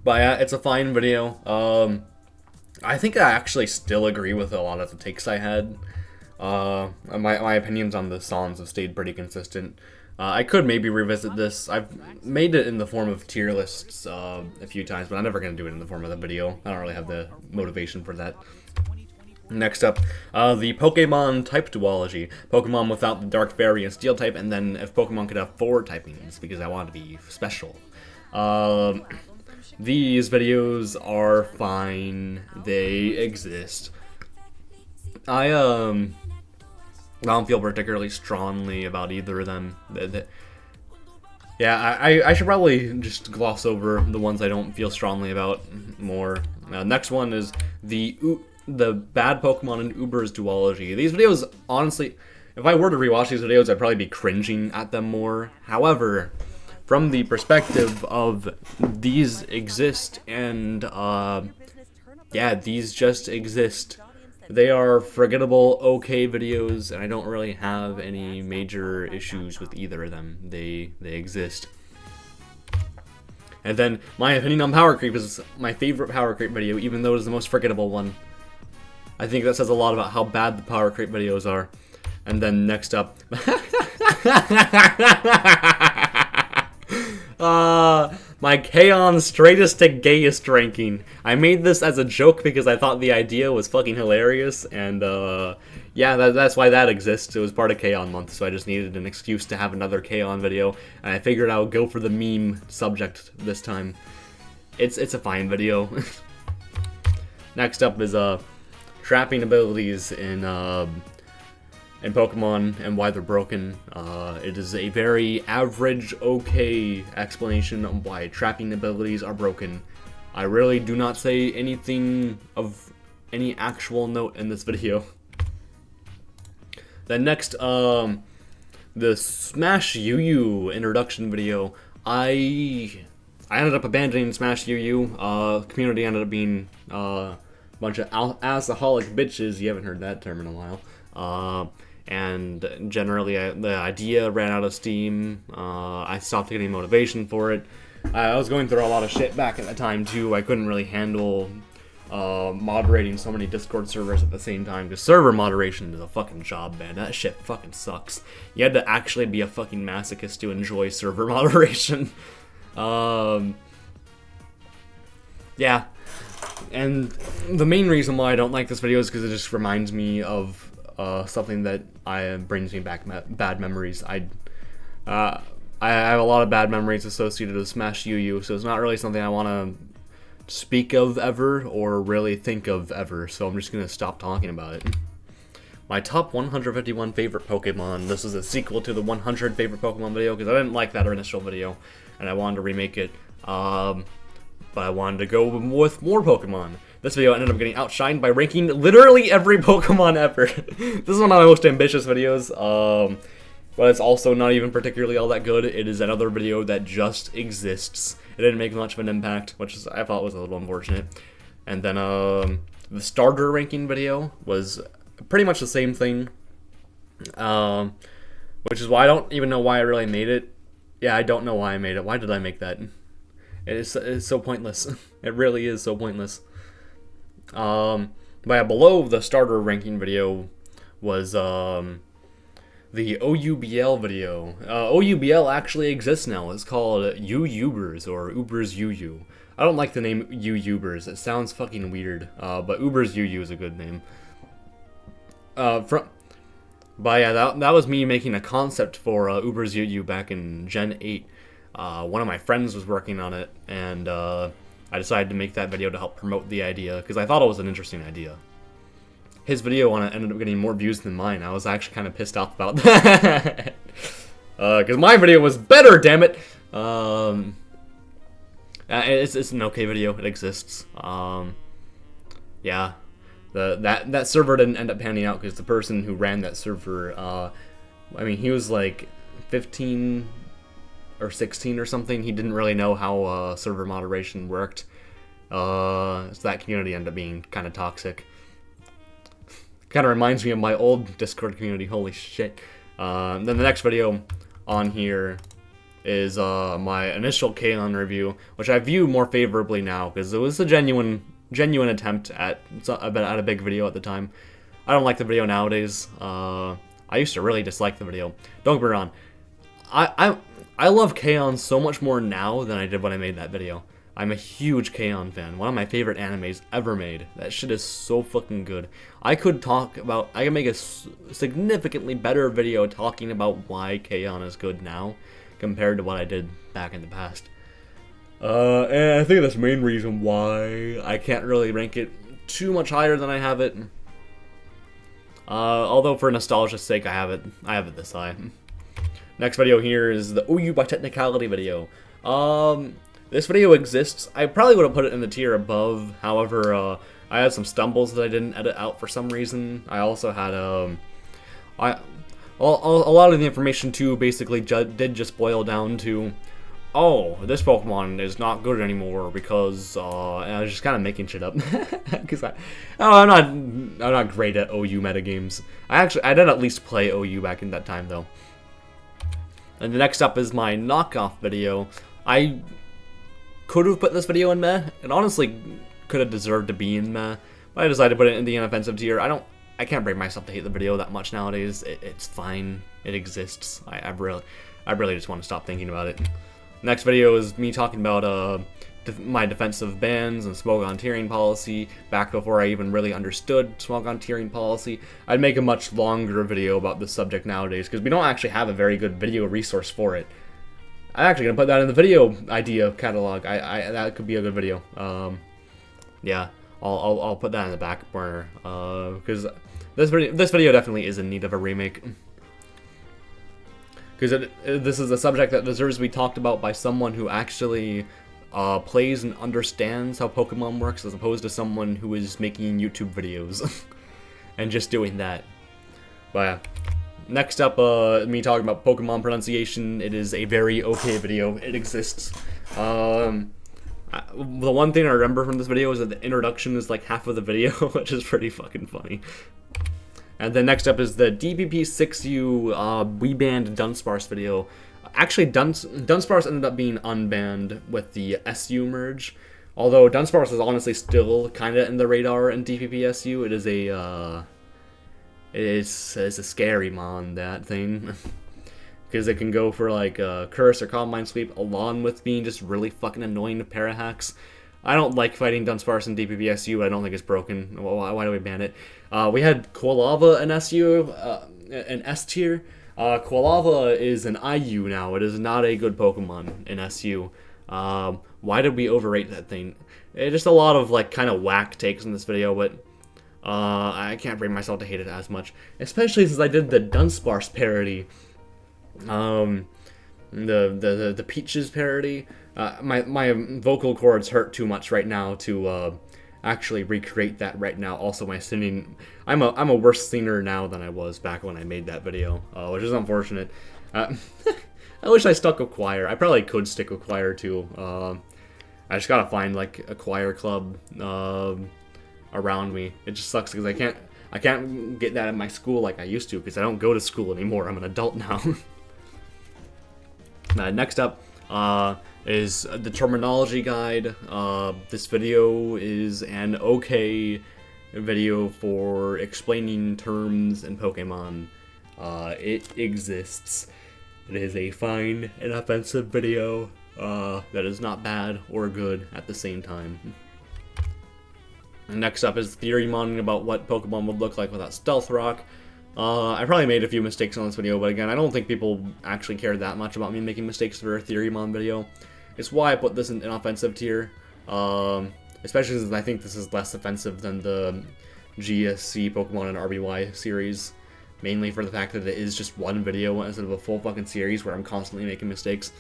But yeah, it's a fine video. I think I actually still agree with a lot of the takes I had. My opinions on the songs have stayed pretty consistent. I could maybe revisit this. I've made it in the form of tier lists a few times, but I'm never going to do it in the form of the video. I don't really have the motivation for that. Next up, the Pokemon type duology. Pokemon without the Dark Fairy and Steel type, and then if Pokemon could have 4 typings, because I want to be special. These videos are fine. They exist. I don't feel particularly strongly about either of them. Yeah, I should probably just gloss over the ones I don't feel strongly about more. Next one is the bad Pokemon and Uber's duology. These videos, honestly, if I were to rewatch these videos, I'd probably be cringing at them more. However, from the perspective of these exist and, yeah, these just exist. They are forgettable, okay videos, and I don't really have any major issues with either of them. They exist. And then, my opinion on Power Creep is my favorite Power Creep video, even though it is the most forgettable one. I think that says a lot about how bad the Power Creep videos are. And then, next up... my K-On! Straightest to Gayest ranking. I made this as a joke because I thought the idea was fucking hilarious, and yeah, that's why that exists. It was part of K-On! Month, so I just needed an excuse to have another K-On! Video, and I figured I would go for the meme subject this time. It's a fine video. Next up is trapping abilities in Pokemon and why they're broken. It is a very average, okay explanation of why trapping abilities are broken. I really do not say anything of any actual note in this video. Then next, the Smash UU introduction video. I ended up abandoning Smash UU. Community ended up being a bunch of alcoholic bitches. You haven't heard that term in a while. And generally the idea ran out of steam. I stopped getting motivation for it. I was going through a lot of shit back at the time too. I couldn't really handle moderating so many Discord servers at the same time, because server moderation is a fucking job, man. That shit fucking sucks. You had to actually be a fucking masochist to enjoy server moderation. Yeah. And the main reason why I don't like this video is because it just reminds me of something that brings me back bad memories. I have a lot of bad memories associated with Smash UU, so it's not really something I want to speak of ever or really think of ever, so I'm just gonna stop talking about it. My top 151 favorite Pokemon. This is a sequel to the 100 favorite Pokemon video because I didn't like that initial video and I wanted to remake it, but I wanted to go with more Pokemon. This video ended up getting outshined by ranking literally every Pokemon ever. This is one of my most ambitious videos, but it's also not even particularly all that good. It is another video that just exists. It didn't make much of an impact, which I thought was a little unfortunate. And then the starter ranking video was pretty much the same thing, which is why I don't even know why I really made it. Yeah, I don't know why I made it. Why did I make that? It's so pointless. It really is so pointless. But yeah, below the starter ranking video was the OUBL video. OUBL actually exists now. It's called UUbers or Ubers UU. I don't like the name UUbers. It sounds fucking weird. But Ubers UU is a good name. But yeah, that was me making a concept for Ubers UU back in Gen 8. One of my friends was working on it, and I decided to make that video to help promote the idea because I thought it was an interesting idea. His video on it ended up getting more views than mine. I was actually kind of pissed off about that. Because my video was better, damn it! It's an okay video. It exists. Yeah. That server didn't end up panning out because the person who ran that server, I mean, he was like 15 or 16 or something. He didn't really know how server moderation worked. So that community ended up being kind of toxic. Kind of reminds me of my old Discord community, holy shit. Then the next video on here is my initial K-On! Review, which I view more favorably now, because it was a genuine attempt at a big video at the time. I don't like the video nowadays. I used to really dislike the video. Don't get me wrong. I love K-On! So much more now than I did when I made that video. I'm a huge K-On! Fan. One of my favorite animes ever made. That shit is so fucking good. I could make a significantly better video talking about why K-On! Is good now compared to what I did back in the past. And I think that's the main reason why I can't really rank it too much higher than I have it. Although for nostalgia's sake, I have it this high. Next video here is the OU by Technicality video. This video exists. I probably would have put it in the tier above. However, I had some stumbles that I didn't edit out for some reason. I also had a lot of the information too basically did just boil down to, oh, this Pokemon is not good anymore because and I was just kind of making shit up because I'm not great at OU metagames. I did at least play OU back in that time though. And the next up is my knockoff video. I could have put this video in meh. It honestly could have deserved to be in meh, but I decided to put it in the inoffensive tier. I can't bring myself to hate the video that much nowadays. It's fine. It exists. I really just want to stop thinking about it. Next video is me talking about my defensive bans and Smogon tiering policy back before I even really understood Smogon tiering policy. I'd make a much longer video about this subject nowadays because we don't actually have a very good video resource for it. I'm actually gonna put that in the video idea catalog. That could be a good video. Yeah, I'll put that in the back burner because this video definitely is in need of a remake. Because this is a subject that deserves to be talked about by someone who actually plays and understands how Pokemon works, as opposed to someone who is making YouTube videos and just doing that. But yeah. Next up, me talking about Pokemon pronunciation. It is a very okay video. It exists. The one thing I remember from this video is that the introduction is like half of the video, which is pretty fucking funny. And then next up is the DPP6U we banned Dunsparce video. Actually, Dunsparce ended up being unbanned with the SU merge, Although Dunsparce is honestly still kind of in the radar in DPPSU, it is a it's a scary mon, that thing. Because it can go for like Curse or Calm Mind Sweep along with being just really fucking annoying to Parahacks. I don't like fighting Dunsparce in DPPSU. I don't think it's broken. Why do we ban it? We had Quilava in SU, an S tier. Quilava is an IU now. It is not a good Pokemon in SU. Why did we overrate that thing? It's just a lot of like kind of whack takes in this video, but I can't bring myself to hate it as much, especially since I did the Dunsparce parody, the Peaches parody. My vocal cords hurt too much right now to actually recreate that right now. Also, my singing, I'm a worse singer now than I was back when I made that video, which is unfortunate. I wish I stuck with choir. I probably could stick with choir too. I just gotta find like a choir club around me. It just sucks because I can't get that at my school like I used to because I don't go to school anymore. I'm an adult now. Next up is the terminology guide. This video is an okay video for explaining terms in Pokemon. It exists. It is a fine and offensive video that is not bad or good at the same time. Next up is theory modeling about what Pokemon would look like without Stealth Rock. I probably made a few mistakes on this video, but again, I don't think people actually care that much about me making mistakes for a theory mon video. It's why I put this in an offensive tier, especially since I think this is less offensive than the GSC Pokemon and RBY series, mainly for the fact that it is just one video instead of a full fucking series where I'm constantly making mistakes.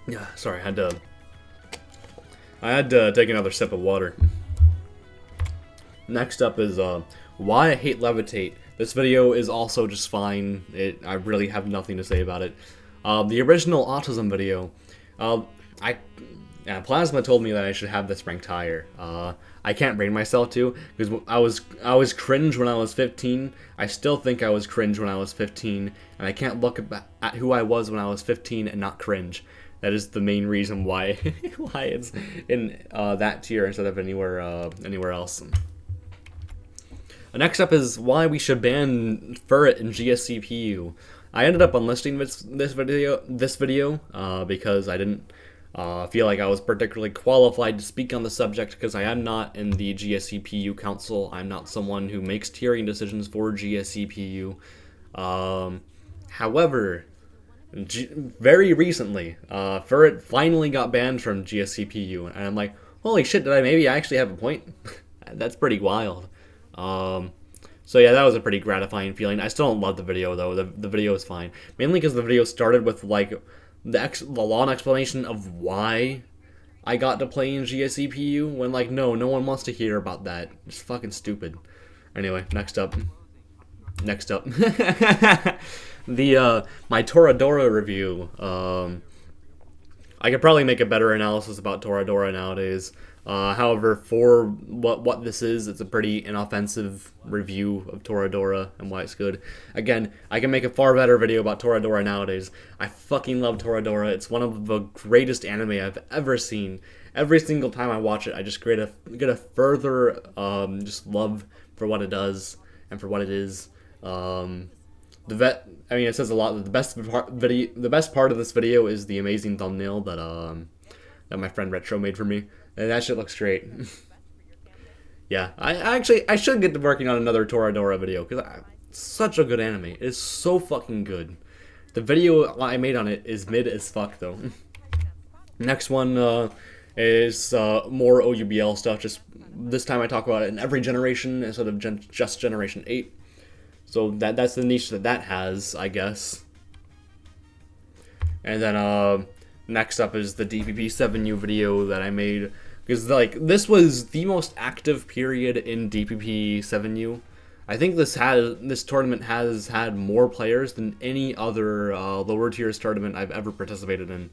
Yeah, sorry, I had to take another sip of water. Next up is why I hate Levitate. This video is also just fine. I really have nothing to say about it. The original autism video, Plasma told me that I should have this ranked higher. I can't bring myself to, because I was cringe when I was 15. I still think I was cringe when I was 15, and I can't look at who I was when I was 15 and not cringe. That is the main reason why why it's in that tier instead of anywhere else. Next up is why we should ban Furret in GSCPU. I ended up unlisting this video because I didn't feel like I was particularly qualified to speak on the subject because I am not in the GSCPU council. I'm not someone who makes tiering decisions for GSCPU. However, very recently, Furret finally got banned from GSCPU, and I'm like, holy shit, did I maybe actually have a point? That's pretty wild. So yeah, that was a pretty gratifying feeling. I still don't love the video though. The video is fine, mainly because the video started with like the long explanation of why I got to play in GSCPU, when like no one wants to hear about that. It's fucking stupid. Anyway, next up. My Toradora review. I could probably make a better analysis about Toradora nowadays. However, for what this is, it's a pretty inoffensive review of Toradora and why it's good. Again, I can make a far better video about Toradora nowadays. I fucking love Toradora. It's one of the greatest anime I've ever seen. Every single time I watch it, I just get a further just love for what it does and for what it is. It says a lot. The best part of this video is the amazing thumbnail that my friend Retro made for me. And that shit looks great. Yeah, I should get to working on another Toradora video, because it's such a good anime. It is so fucking good. The video I made on it is mid as fuck, though. Next one is more OUBL stuff. Just this time I talk about it in every generation instead of just Generation 8. So that's the niche that has, I guess. And then next up is the DPP7U video that I made, because like this was the most active period in DPP7U. I think this tournament has had more players than any other lower tiers tournament I've ever participated in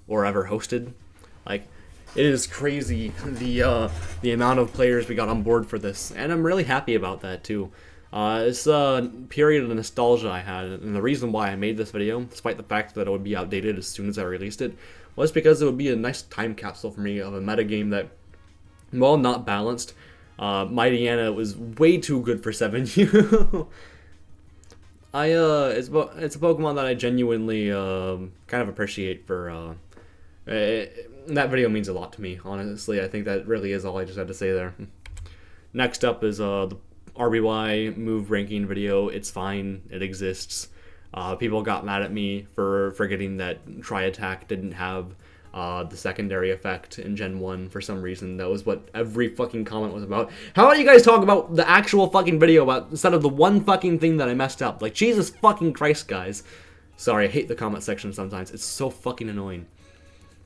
or ever hosted. Like, it is crazy the amount of players we got on board for this, and I'm really happy about that too. It's a period of nostalgia I had, and the reason why I made this video, despite the fact that it would be outdated as soon as I released it, was because it would be a nice time capsule for me of a metagame that, while not balanced, Mighty Anna was way too good for 7U. It's a Pokemon that I genuinely kind of appreciate for. That video means a lot to me, honestly. I think that really is all I just had to say there. Next up is the RBY move ranking video. It's fine. It exists. People got mad at me for forgetting that Tri-Attack didn't have the secondary effect in Gen 1 for some reason. That was what every fucking comment was about. How about you guys talk about the actual fucking video about instead of the one fucking thing that I messed up? Like, Jesus fucking Christ, guys. Sorry, I hate the comment section sometimes. It's so fucking annoying.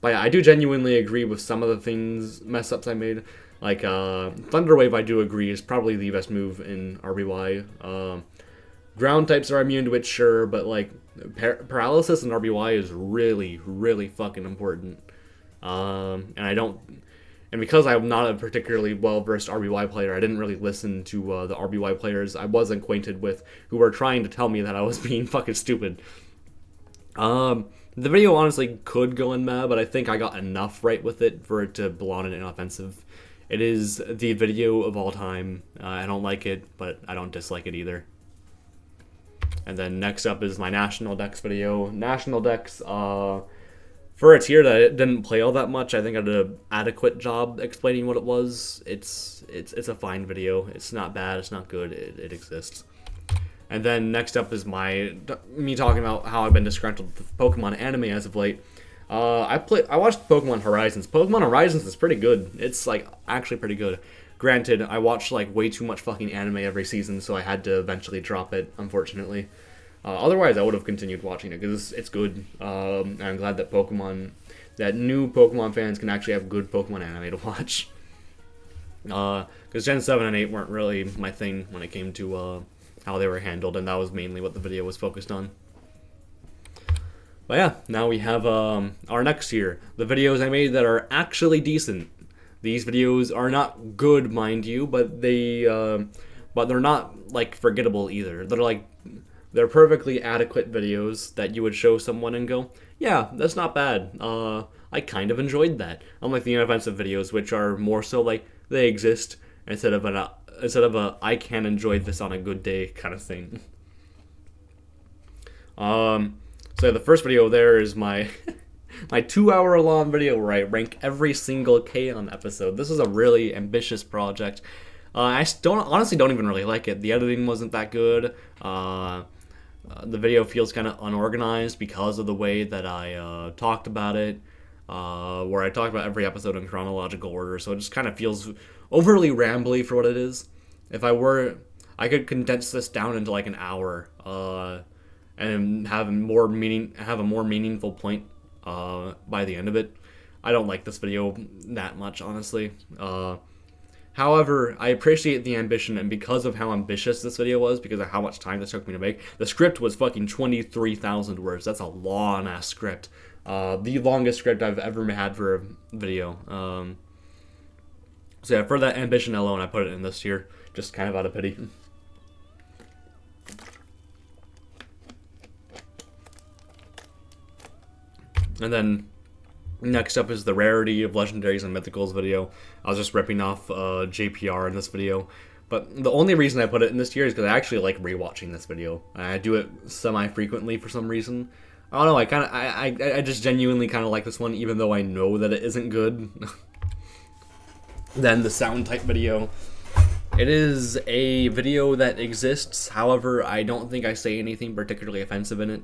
But yeah, I do genuinely agree with some of the things, mess-ups I made. Like, Thunder Wave, I do agree, is probably the best move in RBY. Ground types are immune to it, sure, but, like, Paralysis in RBY is really, really fucking important. And because I'm not a particularly well-versed RBY player, I didn't really listen to the RBY players I was acquainted with who were trying to tell me that I was being fucking stupid. The video honestly could go in meh, but I think I got enough right with it for it to belong in inoffensive. It is the video of all time. I don't like it, but I don't dislike it either. And then next up is my National Dex video. National Dex, for a tier that it didn't play all that much, I think I did an adequate job explaining what it was. It's a fine video. It's not bad, it's not good, it exists. And then next up is me talking about how I've been disgruntled with Pokemon anime as of late. I watched Pokemon Horizons. Pokemon Horizons is pretty good. It's like actually pretty good. Granted, I watched like way too much fucking anime every season, so I had to eventually drop it, unfortunately. Otherwise, I would have continued watching it because it's good. And I'm glad that new Pokemon fans can actually have good Pokemon anime to watch. Because Gen 7 and 8 weren't really my thing when it came to how they were handled, and that was mainly what the video was focused on. But yeah, now we have our next tier, the videos I made that are actually decent. These videos are not good, mind you, but they're not like forgettable either. They're perfectly adequate videos that you would show someone and go, yeah, that's not bad. I kind of enjoyed that. Unlike the inoffensive videos, which are more so like they exist instead of a I can enjoy this on a good day kind of thing. So the first video there is my 2-hour long video where I rank every single K-On! Episode. This is a really ambitious project. I honestly don't even really like it. The editing wasn't that good. The video feels kind of unorganized because of the way that I talked about it, where I talked about every episode in chronological order, so it just kind of feels overly rambly for what it is. I could condense this down into like an hour, and have a more meaningful point by the end of it. I don't like this video that much, honestly. However, I appreciate the ambition, and because of how ambitious this video was, because of how much time this took me to make, the script was fucking 23,000 words. That's a long-ass script. The longest script I've ever had for a video. So yeah, for that ambition alone, I put it in this tier, just kind of out of pity. And then next up is the rarity of legendaries and mythicals video. I was just ripping off JPR in this video. But the only reason I put it in this tier is because I actually like rewatching this video. I do it semi-frequently for some reason. I don't know, I just genuinely kind of like this one, even though I know that it isn't good. Then the sound type video. It is a video that exists, however, I don't think I say anything particularly offensive in it.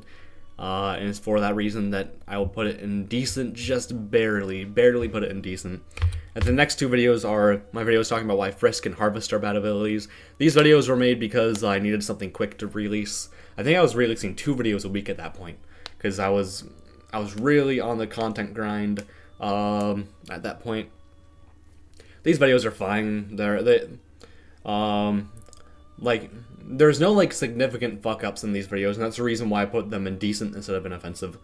And it's for that reason that I will put it in decent, just barely put it in decent. And the next two videos are my videos talking about why Frisk and Harvest are bad abilities. These videos were made because I needed something quick to release. I think I was releasing 2 videos a week at that point, because I was really on the content grind at that point. These videos are fine. There's no like significant fuck-ups in these videos, and that's the reason why I put them in decent instead of inoffensive.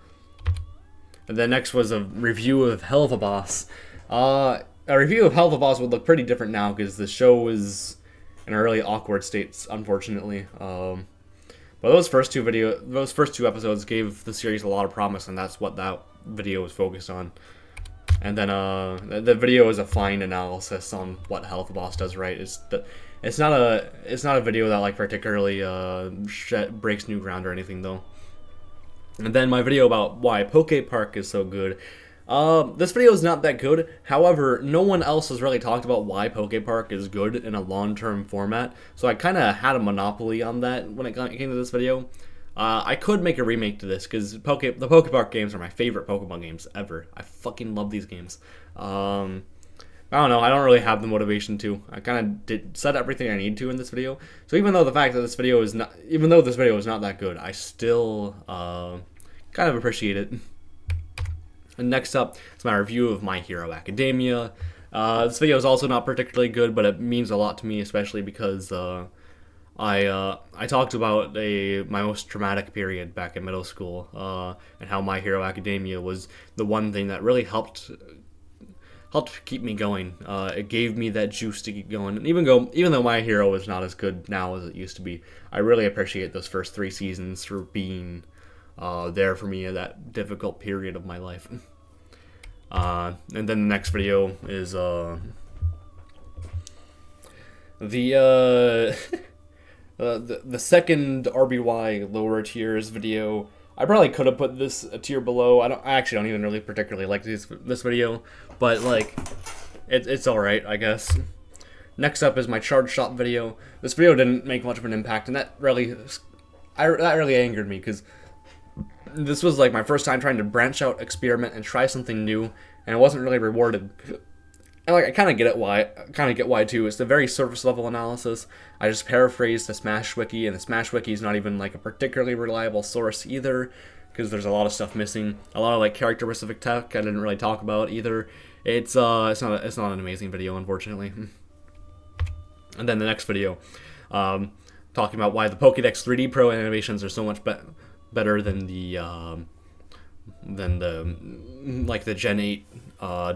And then next was a review of Hell of a Boss. A review of Hell of a Boss would look pretty different now, because the show is in a really awkward state, unfortunately. But those first two episodes gave the series a lot of promise, and that's what that video was focused on. And then the video is a fine analysis on what Health Boss does right. It's not a video that like particularly breaks new ground or anything though. And then my video about why Poke Park is so good. This video is not that good. However, no one else has really talked about why Poke Park is good in a long-term format. So I kind of had a monopoly on that when it came to this video. I could make a remake to this because the Poke Park games are my favorite Pokemon games ever. I fucking love these games. I don't know. I don't really have the motivation to. I kind of said everything I need to in this video. So even though this video is not that good, I still kind of appreciate it. And next up is my review of My Hero Academia. This video is also not particularly good, but it means a lot to me, especially because I talked about my most traumatic period back in middle school, and how My Hero Academia was the one thing that really helped keep me going. It gave me that juice to keep going. And even though My Hero is not as good now as it used to be, I really appreciate those first 3 seasons for being there for me in that difficult period of my life. And then the next video is the second RBY lower tiers video. I probably could have put this a tier below. I actually don't even really particularly like this video, but like it's all right, I guess. Next up is my charge shot video. This video didn't make much of an impact, and that really angered me because this was like my first time trying to branch out, experiment, and try something new, and it wasn't really rewarded. And like I kind of get why too. It's a very surface level analysis. I just paraphrased the Smash Wiki, and the Smash Wiki is not even like a particularly reliable source either, because there's a lot of stuff missing. A lot of like character specific tech I didn't really talk about either. It's not an amazing video, unfortunately. And then the next video, talking about why the Pokédex 3D Pro animations are so much better than the Gen 8,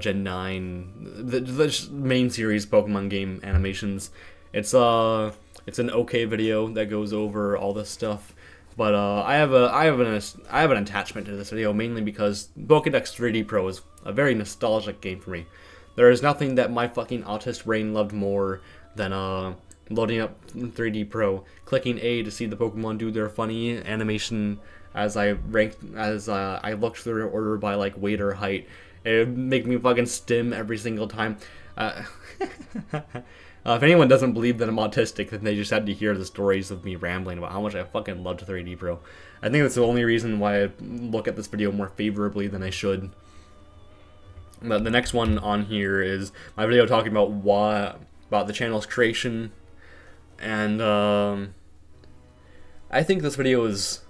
Gen 9, the main series Pokemon game animations. It's an okay video that goes over all this stuff, but I have an attachment to this video mainly because Pokédex 3D Pro is a very nostalgic game for me. There is nothing that my fucking autist brain loved more than loading up 3D Pro, clicking A to see the Pokemon do their funny animation as I looked through their order by like weight or height. It would make me fucking stim every single time. If anyone doesn't believe that I'm autistic, then they just had to hear the stories of me rambling about how much I fucking loved 3D Pro. I think that's the only reason why I look at this video more favorably than I should. But the next one on here is my video talking about the channel's creation, and I think this video is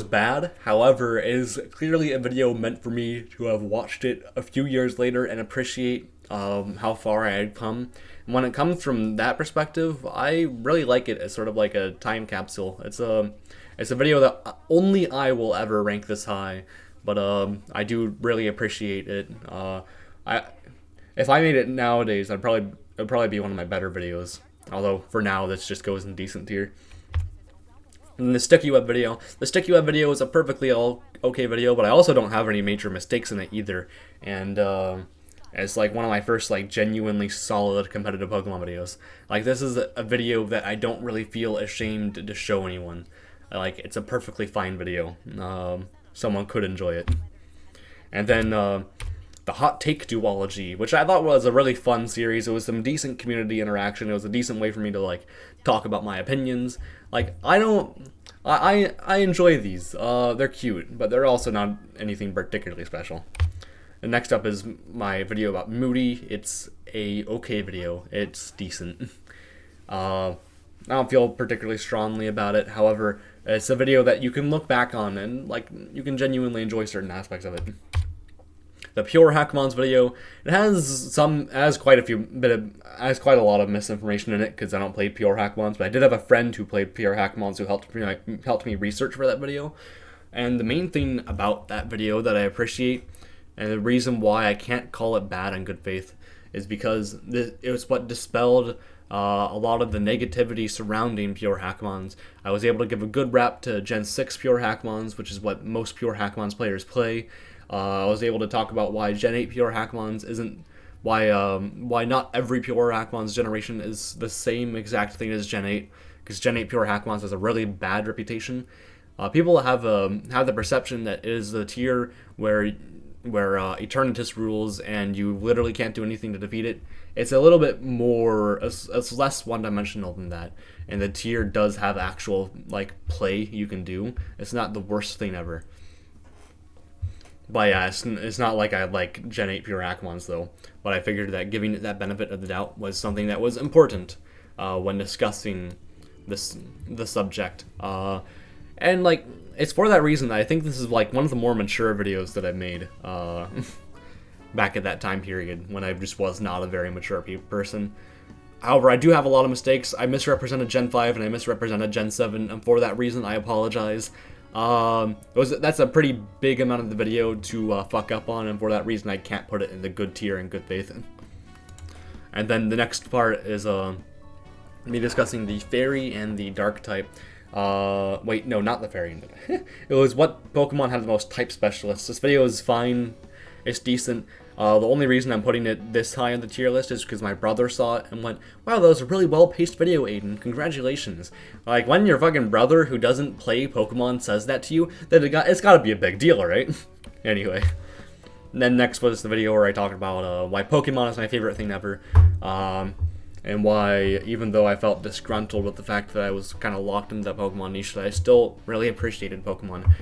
bad. However, it is clearly a video meant for me to have watched it a few years later and appreciate how far I had come. And when it comes from that perspective, I really like it as sort of like a time capsule. It's a video that only I will ever rank this high, but I do really appreciate it. If I made it nowadays, it'd probably be one of my better videos. Although for now, this just goes in decent tier. And the Sticky Web video. The Sticky Web video is a perfectly okay video, but I also don't have any major mistakes in it either. And it's like one of my first like genuinely solid competitive Pokemon videos. Like this is a video that I don't really feel ashamed to show anyone. Like it's a perfectly fine video. Someone could enjoy it. And then the Hot Take Duology, which I thought was a really fun series. It was some decent community interaction. It was a decent way for me to like talk about my opinions. Like I enjoy these. They're cute, but they're also not anything particularly special. And next up is my video about Moody. It's a okay video. It's decent. I don't feel particularly strongly about it. However, it's a video that you can look back on and like you can genuinely enjoy certain aspects of it. The Pure Hackmons video, it has quite a lot of misinformation in it because I don't play Pure Hackmons, but I did have a friend who played Pure Hackmons who helped me research for that video. And the main thing about that video that I appreciate, and the reason why I can't call it bad in good faith, is because it was what dispelled a lot of the negativity surrounding Pure Hackmons. I was able to give a good rap to Gen 6 Pure Hackmons, which is what most Pure Hackmons players play. I was able to talk about why Gen 8 Pure Hackmons isn't, why not every Pure Hackmons generation is the same exact thing as Gen 8, because Gen 8 Pure Hackmons has a really bad reputation. People have the perception that it is the tier where Eternatus rules and you literally can't do anything to defeat it. It's a little bit more, it's less one-dimensional than that, and the tier does have actual like play you can do. It's not the worst thing ever. But yeah, it's not like I like Gen 8 Pure Hackmons though. But I figured that giving it that benefit of the doubt was something that was important when discussing the subject. And like, it's for that reason that I think this is like one of the more mature videos that I've made back at that time period when I just was not a very mature person. However, I do have a lot of mistakes. I misrepresented Gen 5 and I misrepresented Gen 7, and for that reason I apologize. That's a pretty big amount of the video to fuck up on, and for that reason I can't put it in the good tier in good faith. And then the next part is me discussing the fairy and the dark type. Wait, no, not the fairy. It was what Pokemon had the most type specialists. This video is fine. It's decent. The only reason I'm putting it this high on the tier list is because my brother saw it and went, wow, that was a really well-paced video, Aiden. Congratulations. Like, when your fucking brother who doesn't play Pokemon says that to you, then it's gotta be a big deal, right? Anyway. And then next was the video where I talked about why Pokemon is my favorite thing ever. And why, even though I felt disgruntled with the fact that I was kind of locked into that Pokemon niche, that I still really appreciated Pokemon.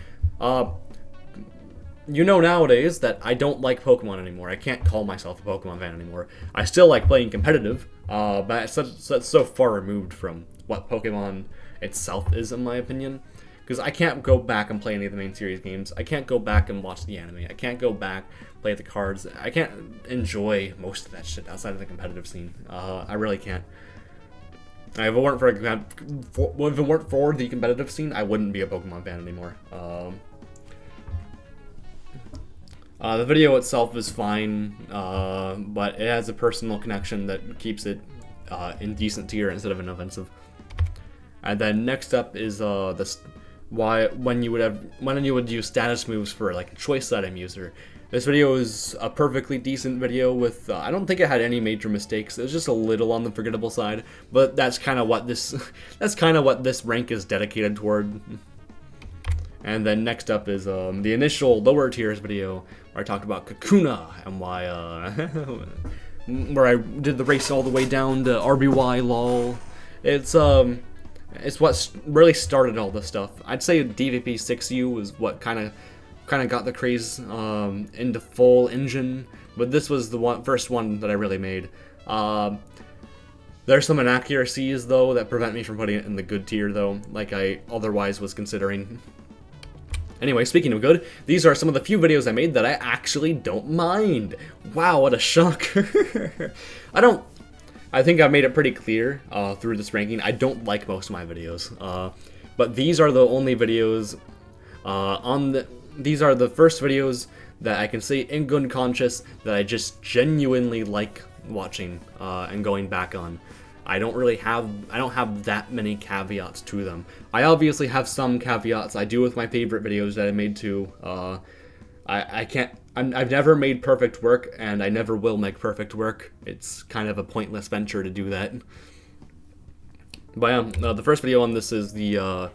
You know nowadays that I don't like Pokemon anymore. I can't call myself a Pokemon fan anymore. I still like playing competitive, but that's so far removed from what Pokemon itself is, in my opinion. Because I can't go back and play any of the main series games. I can't go back and watch the anime. I can't go back, play the cards. I can't enjoy most of that shit outside of the competitive scene. I really can't. If it weren't for the competitive scene, I wouldn't be a Pokemon fan anymore. The video itself is fine, but it has a personal connection that keeps it in decent tier instead of an offensive. And then next up is when you would use status moves for like a choice item user. This video is a perfectly decent video with I don't think it had any major mistakes. It was just a little on the forgettable side, but that's kind of what this rank is dedicated toward. And then next up is the initial lower tiers video where I talked about Kakuna and why where I did the race all the way down to RBY lol. It's what really started all this stuff. I'd say DVP 6U was what kind of got the craze into full engine, but this was the first one that I really made. There's some inaccuracies though that prevent me from putting it in the good tier though, like I otherwise was considering. Anyway, speaking of good, these are some of the few videos I made that I actually don't mind. Wow, what a shock. I think I've made it pretty clear through this ranking. I don't like most of my videos, but these are the only videos these are the first videos that I can say in good conscience that I just genuinely like watching and going back on. I don't have that many caveats to them. I obviously have some caveats I do with my favorite videos that I made too. I've never made perfect work, and I never will make perfect work. It's kind of a pointless venture to do that. But yeah, the first video on this is the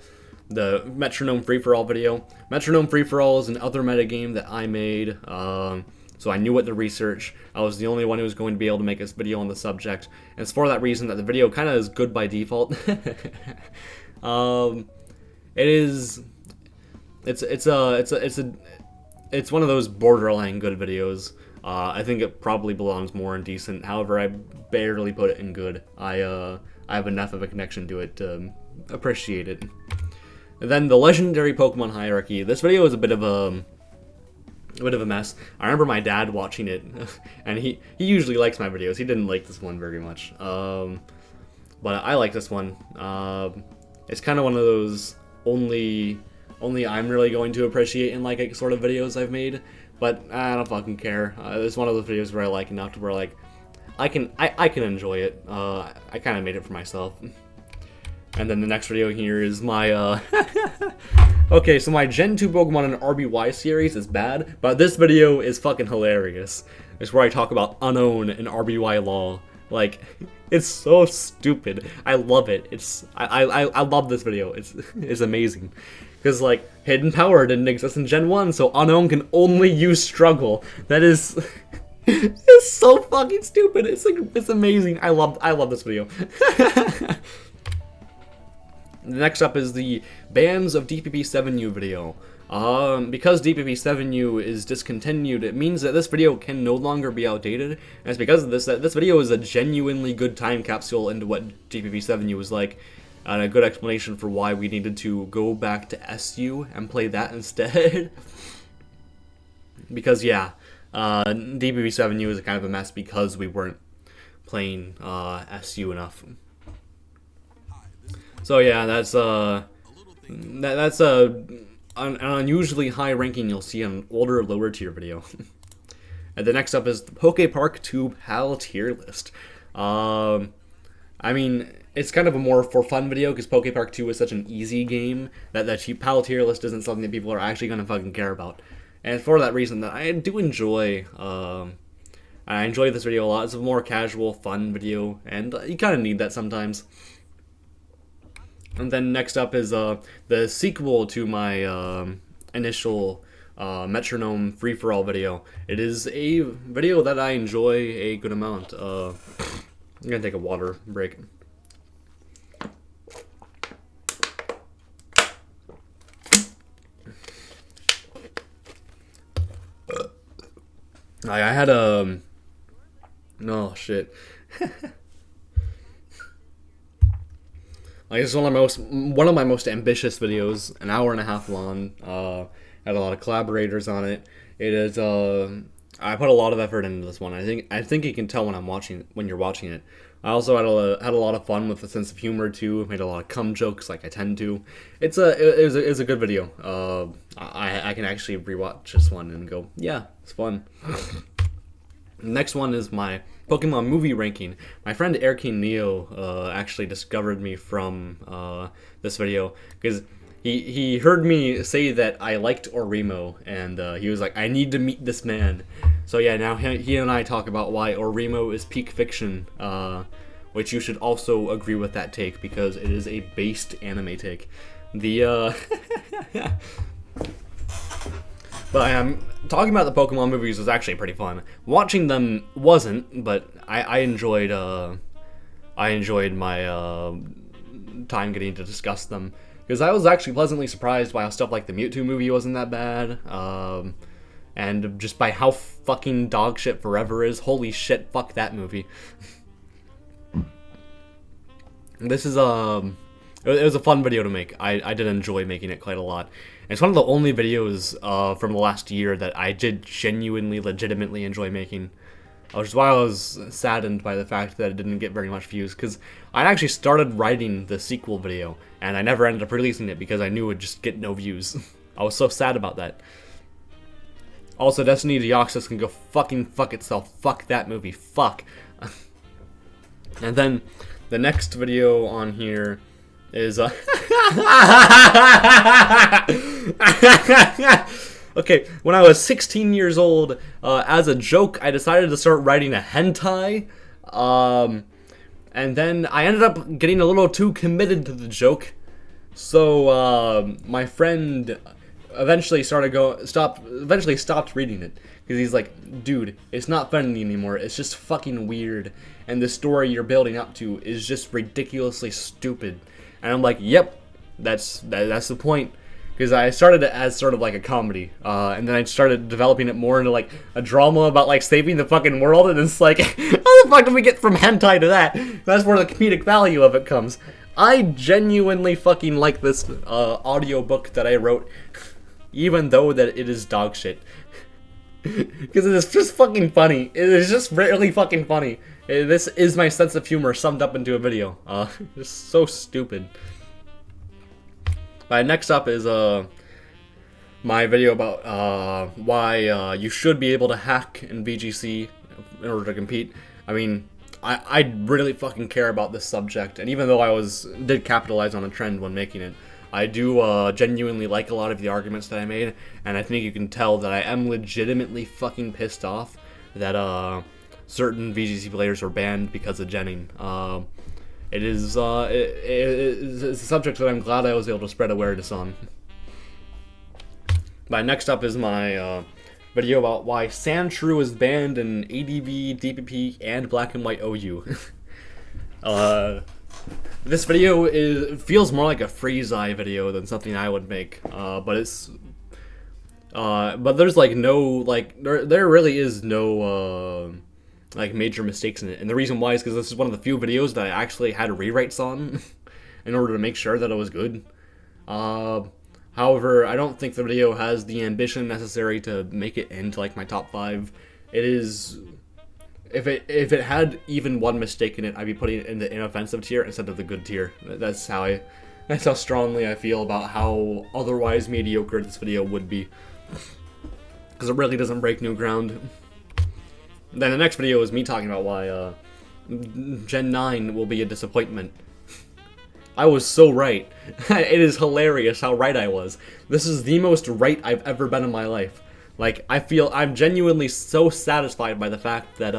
Metronome Free-for-All video. Metronome Free-for-All is another metagame that I made, so I knew what to research. I was the only one who was going to be able to make this video on the subject, and it's for that reason that the video kind of is good by default. It's one of those borderline good videos. I think it probably belongs more in decent. However, I barely put it in good. I have enough of a connection to it to appreciate it. And then the legendary Pokemon hierarchy. This video is a bit of a mess. I remember my dad watching it, and he usually likes my videos. He didn't like this one very much, but I like this one. It's kind of one of those only I'm really going to appreciate and like sort of videos I've made, but I don't fucking care. It's one of those videos where I like enough to where like I can enjoy it. I kind of made it for myself. And then the next video here is my, okay, so my Gen 2 Pokemon and RBY series is bad, but this video is fucking hilarious. It's where I talk about Unown and RBY law. Like, it's so stupid. I love it. I love this video. It's amazing. Because, like, Hidden Power didn't exist in Gen 1, so Unown can only use Struggle. That is... it's so fucking stupid. It's like, it's amazing. I love this video. Next up is the Bans of DPP-7U video. Because DPP-7U is discontinued, it means that this video can no longer be outdated, and it's because of this that this video is a genuinely good time capsule into what DPP-7U was like, and a good explanation for why we needed to go back to SU and play that instead. Because, yeah, DPP-7U is kind of a mess because we weren't playing SU enough. So yeah, that's an unusually high ranking you'll see on an older or lower tier video. And the next up is the Pokepark 2 PAL tier list. I mean, it's kind of a more for fun video because Pokepark 2 is such an easy game that the PAL tier list isn't something that people are actually gonna fucking care about. And for that reason, that I do enjoy. I enjoy this video a lot. It's a more casual, fun video, and you kind of need that sometimes. And then next up is the sequel to my initial Metronome free-for-all video. It is a video that I enjoy a good amount. I'm gonna take a water break. I had a... No, shit. Like, this is one of my most ambitious videos, an hour and a half long. Had a lot of collaborators on it. It is I put a lot of effort into this one. I think you can tell when you're watching it. I also had a lot of fun with the sense of humor too. Made a lot of cum jokes like I tend to. It was a good video. I can actually rewatch this one and go, yeah, it's fun. Next one is my Pokemon movie ranking. My friend Airkeen Neo actually discovered me from this video because he heard me say that I liked Orimo, and he was like, I need to meet this man. So yeah, now he and I talk about why Orimo is peak fiction, which you should also agree with that take because it is a based anime take. The But talking about the Pokemon movies was actually pretty fun. Watching them wasn't, but I enjoyed my time getting to discuss them. Because I was actually pleasantly surprised by how stuff like the Mewtwo movie wasn't that bad. And just by how fucking dog shit Forever is. Holy shit, fuck that movie. This is, it was a fun video to make. I did enjoy making it quite a lot. And it's one of the only videos from the last year that I did genuinely, legitimately enjoy making. Which is why I was saddened by the fact that it didn't get very much views, because I actually started writing the sequel video, and I never ended up releasing it because I knew it would just get no views. I was so sad about that. Also, Destiny Deoxys can go fucking fuck itself. Fuck that movie. Fuck. And then the next video on here is okay, when I was 16 years old, as a joke, I decided to start writing a hentai, and then I ended up getting a little too committed to the joke, so my friend eventually stopped reading it, because he's like, dude, it's not funny anymore, it's just fucking weird, and the story you're building up to is just ridiculously stupid. And I'm like, yep, that's the point. Because I started it as sort of like a comedy, and then I started developing it more into like a drama about like saving the fucking world, and it's like, how the fuck did we get from hentai to that? That's where the comedic value of it comes. I genuinely fucking like this audiobook that I wrote, even though that it is dog shit. Because it is just fucking funny. It is just really fucking funny. This is my sense of humor summed up into a video. Just so stupid. Next up is my video about why you should be able to hack in VGC in order to compete. I mean, I really fucking care about this subject, and even though did capitalize on a trend when making it, I do genuinely like a lot of the arguments that I made, and I think you can tell that I am legitimately fucking pissed off that certain VGC players were banned because of genning. It's a subject that I'm glad I was able to spread awareness on. But next up is my video about why Sandshrew is banned in ADV, DPP, and Black and White OU. This video feels more like a freeze-eye video than something I would make, but there's like no, there really is no like major mistakes in it, and the reason why is because this is one of the few videos that I actually had rewrites on in order to make sure that it was good. However, I don't think the video has the ambition necessary to make it into like my top 5. It is, if it had even one mistake in it, I'd be putting it in the inoffensive tier instead of the good tier. That's how strongly I feel about how otherwise mediocre this video would be, because it really doesn't break new ground. Then the next video is me talking about why Gen 9 will be a disappointment. I was so right. It is hilarious how right I was. This is the most right I've ever been in my life. Like, I'm genuinely so satisfied by the fact that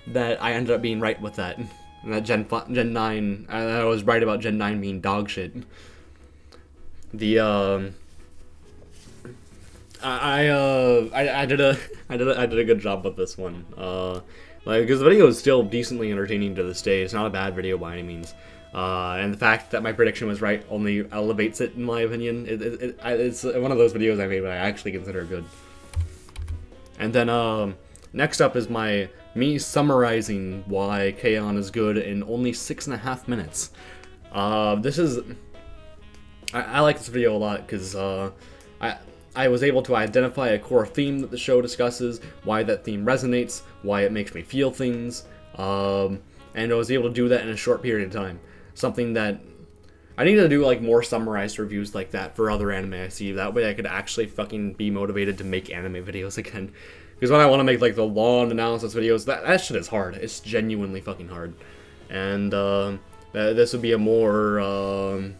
that I ended up being right with that. And that Gen 9, I was right about Gen 9 being dog shit. I did a good job with this one. Because the video is still decently entertaining to this day. It's not a bad video by any means. And the fact that my prediction was right only elevates it, in my opinion. It's one of those videos I made that I actually consider good. And then next up is me summarizing why K-On! Is good in only 6.5 minutes. I like this video a lot because I was able to identify a core theme that the show discusses, why that theme resonates, why it makes me feel things, and I was able to do that in a short period of time. Something that I need to do, like, more summarized reviews like that for other anime I see. That way I could actually fucking be motivated to make anime videos again. Because when I want to make, like, the long analysis videos, that shit is hard. It's genuinely fucking hard. And this would be a more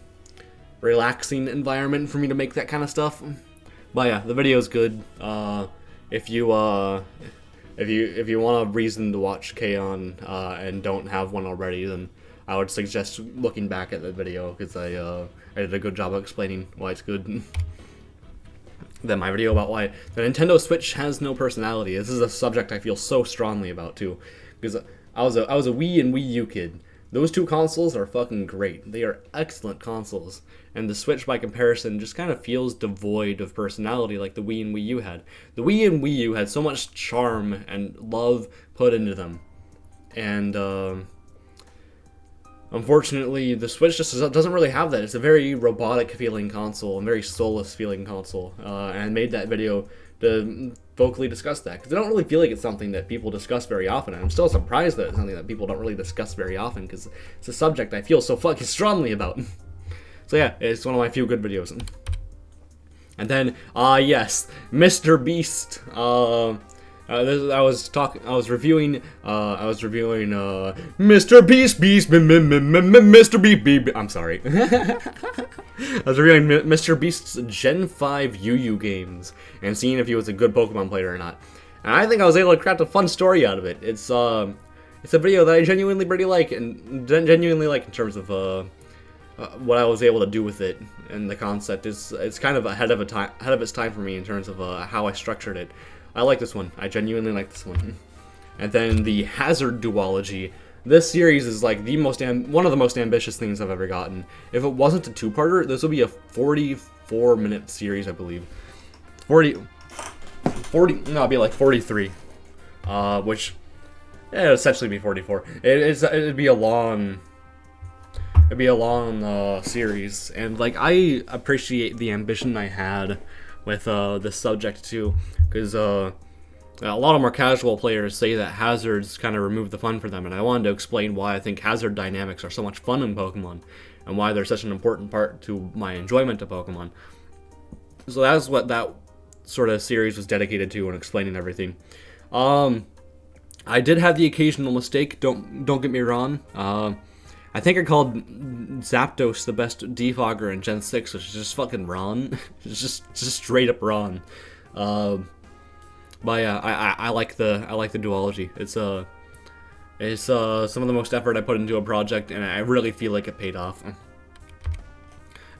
relaxing environment for me to make that kind of stuff. But yeah, the video's good. If you want a reason to watch K-On! And don't have one already, then I would suggest looking back at the video, because I did a good job of explaining why it's good. Then my video about why the Nintendo Switch has no personality. This is a subject I feel so strongly about too, because I was a Wii and Wii U kid. Those two consoles are fucking great. They are excellent consoles. And the Switch, by comparison, just kind of feels devoid of personality like the Wii and Wii U had. The Wii and Wii U had so much charm and love put into them. And unfortunately, the Switch just doesn't really have that. It's a very robotic-feeling console, and very soulless-feeling console. And I made that video to vocally discuss that, because I don't really feel like it's something that people discuss very often, and I'm still surprised that it's something that people don't really discuss very often, because it's a subject I feel so fucking strongly about. So yeah, it's one of my few good videos. And then, yes, Mr. Beast. I was reviewing Mr. Beast, Mr. Beast, I'm sorry. I was reviewing Mr. Beast's Gen 5 UU games and seeing if he was a good Pokemon player or not. And I think I was able to craft a fun story out of it. It's a video that I genuinely really like, and genuinely like in terms of what I was able to do with it, and the concept it's kind of ahead of its time for me in terms of how I structured it. I like this one. I genuinely like this one. And then the Hazard duology. This series is like one of the most ambitious things I've ever gotten. If it wasn't a two-parter, this would be a 44-minute series, I believe. 40. No, it'd be like 43. Which, yeah, it'd essentially be 44. It'd be a long. It'd be a long series, and like I appreciate the ambition I had with this subject too, because a lot of more casual players say that hazards kind of remove the fun for them, and I wanted to explain why I think hazard dynamics are so much fun in Pokemon, and why they're such an important part to my enjoyment of Pokemon. So that's what that sort of series was dedicated to, and explaining everything. I did have the occasional mistake. Don't get me wrong. I think I called Zapdos the best defogger in Gen 6, which is just fucking wrong. It's just straight up wrong. But yeah, I like the duology. It's some of the most effort I put into a project, and I really feel like it paid off.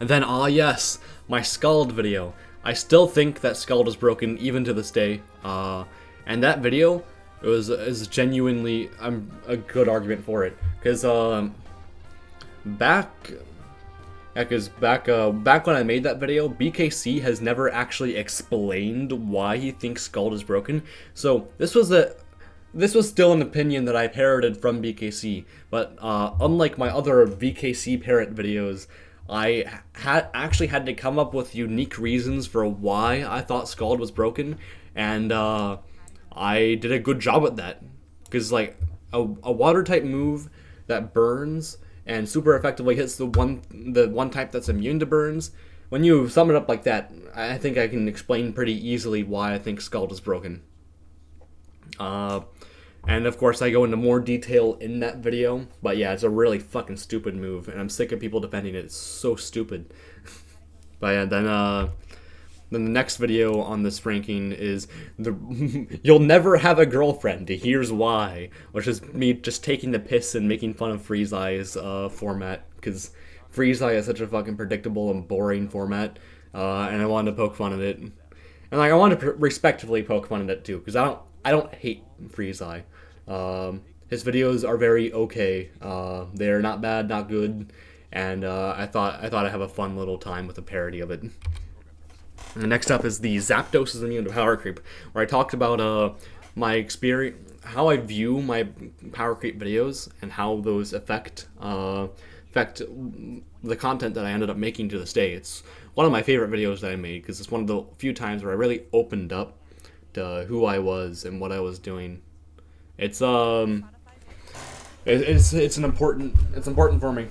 And then, yes, my Scald video. I still think that Scald is broken even to this day. And that video is genuinely a good argument for it, because back when I made that video, BKC has never actually explained why he thinks Scald is broken. So this was still an opinion that I parroted from BKC, but unlike my other VKC parrot videos, I actually had to come up with unique reasons for why I thought Scald was broken, and I did a good job at that. Because like a water type move that burns and super effectively hits the one type that's immune to burns, when you sum it up like that, I think I can explain pretty easily why I think Scald is broken. And of course I go into more detail in that video, but yeah, it's a really fucking stupid move, and I'm sick of people defending it. It's so stupid. But yeah, then the next video on this ranking is you'll never have a girlfriend, here's why, which is me just taking the piss and making fun of Freeze Eye's format, because Freeze Eye is such a fucking predictable and boring format, and I wanted to poke fun at it. And like I wanted to respectively poke fun at it too, because I don't hate Freeze Eye. His videos are very okay. They're not bad, not good, and I thought I'd have a fun little time with a parody of it. And next up is the Zapdos is immune to power creep, where I talked about my experience, how I view my power creep videos, and how those affect the content that I ended up making to this day. It's one of my favorite videos that I made, because it's one of the few times where I really opened up to who I was and what I was doing. It's important for me.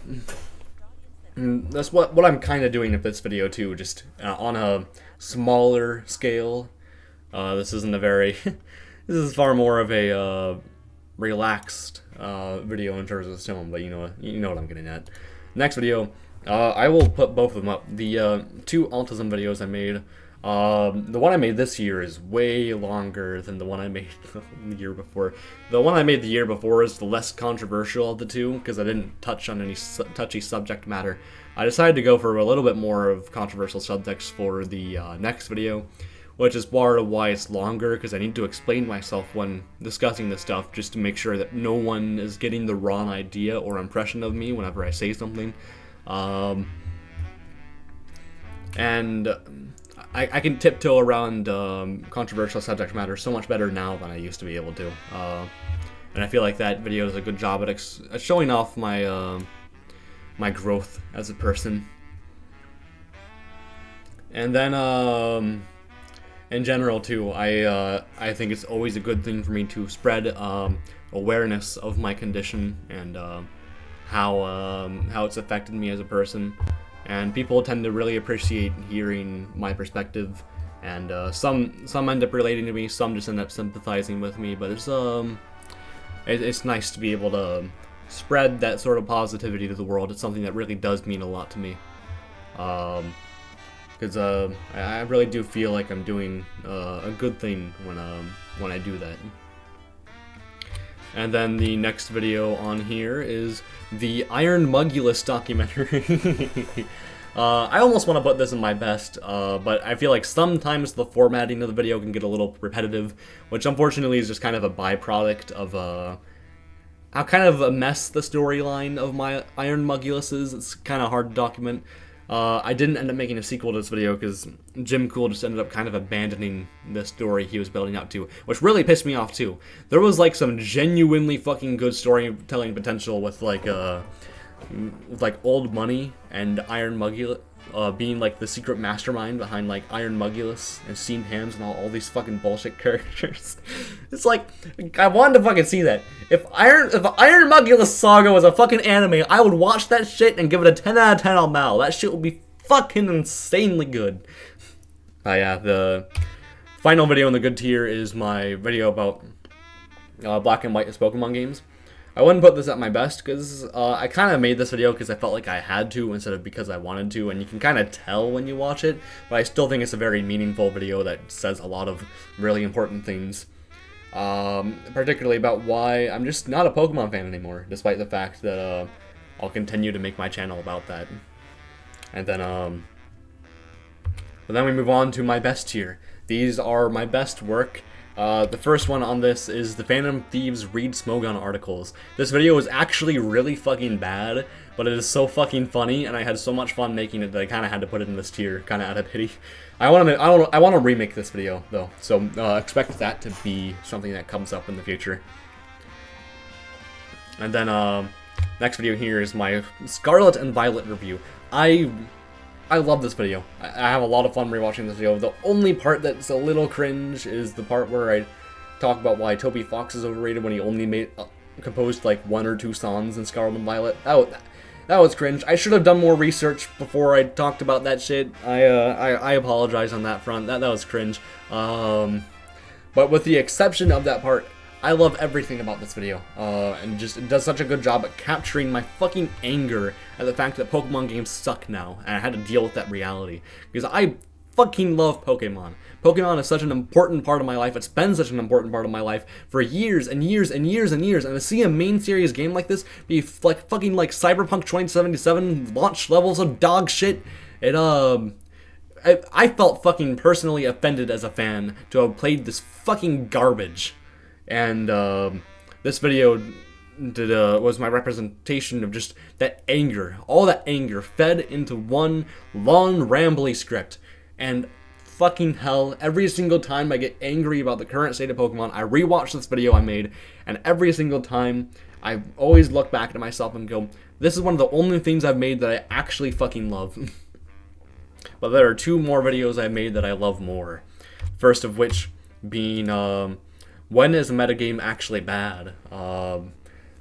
And that's what I'm kind of doing with this video too, just on a smaller scale. This isn't a very this is far more of a relaxed video in terms of the tone, but you know what I'm getting at. Next video, I will put both of them up. The two autism videos I made. The one I made this year is way longer than the one I made the year before. The one I made the year before is the less controversial of the two, because I didn't touch on any touchy subject matter. I decided to go for a little bit more of controversial subjects for the next video, which is part of why it's longer, because I need to explain myself when discussing this stuff, just to make sure that no one is getting the wrong idea or impression of me whenever I say something. And I can tiptoe around controversial subject matter so much better now than I used to be able to. And I feel like that video does a good job at showing off my my growth as a person. And then in general too, I think it's always a good thing for me to spread awareness of my condition and how it's affected me as a person. And people tend to really appreciate hearing my perspective, and some end up relating to me, some just end up sympathizing with me. But it's nice to be able to spread that sort of positivity to the world. It's something that really does mean a lot to me, because I really do feel like I'm doing a good thing when I do that. And then the next video on here is the Iron Mugulus documentary. I almost want to put this in my best, but I feel like sometimes the formatting of the video can get a little repetitive, which unfortunately is just kind of a byproduct of how kind of a mess the storyline of my Iron Mugulus is. It's kind of hard to document. I didn't end up making a sequel to this video because Jim Cool just ended up kind of abandoning the story he was building out to, which really pissed me off too. There was like some genuinely fucking good storytelling potential with like Old Money and Iron Mugulus being like the secret mastermind behind like Iron Mugulus and Seam Hands and all these fucking bullshit characters. It's like, I wanted to fucking see that. If Iron Mugulus Saga was a fucking anime, I would watch that shit and give it a 10 out of 10 on Mal. That shit would be fucking insanely good. Yeah, the final video in the good tier is my video about black and white as Pokemon games. I wouldn't put this at my best because I kind of made this video because I felt like I had to instead of because I wanted to, and you can kind of tell when you watch it, but I still think it's a very meaningful video that says a lot of really important things, particularly about why I'm just not a Pokemon fan anymore, despite the fact that I'll continue to make my channel about that. And then, but then we move on to my best tier. These are my best work. The first one on this is the Phantom Thieves Read Smogon articles. This video was actually really fucking bad, but it is so fucking funny, and I had so much fun making it that I kind of had to put it in this tier, kind of out of pity. I want to remake this video though, so expect that to be something that comes up in the future. And then next video here is my Scarlet and Violet review. I love this video. I have a lot of fun rewatching this video. The only part that's a little cringe is the part where I talk about why Toby Fox is overrated when he only composed like 1 or 2 songs in Scarlet and Violet. That was cringe. I should have done more research before I talked about that shit. I apologize on that front. That was cringe. But with the exception of that part, I love everything about this video, and just it does such a good job at capturing my fucking anger at the fact that Pokemon games suck now, and I had to deal with that reality, because I fucking love Pokemon. Pokemon is such an important part of my life, it's been such an important part of my life for years and years and years and years, and to see a main series game like this be like fucking like Cyberpunk 2077 launch levels of dog shit, I felt fucking personally offended as a fan to have played this fucking garbage. And this video was my representation of just that anger, all that anger fed into one long rambly script. And fucking hell, every single time I get angry about the current state of Pokemon, I rewatch this video I made, and every single time I always look back at myself and go, this is one of the only things I've made that I actually fucking love. But there are 2 more videos I made that I love more. First of which being when is a metagame actually bad?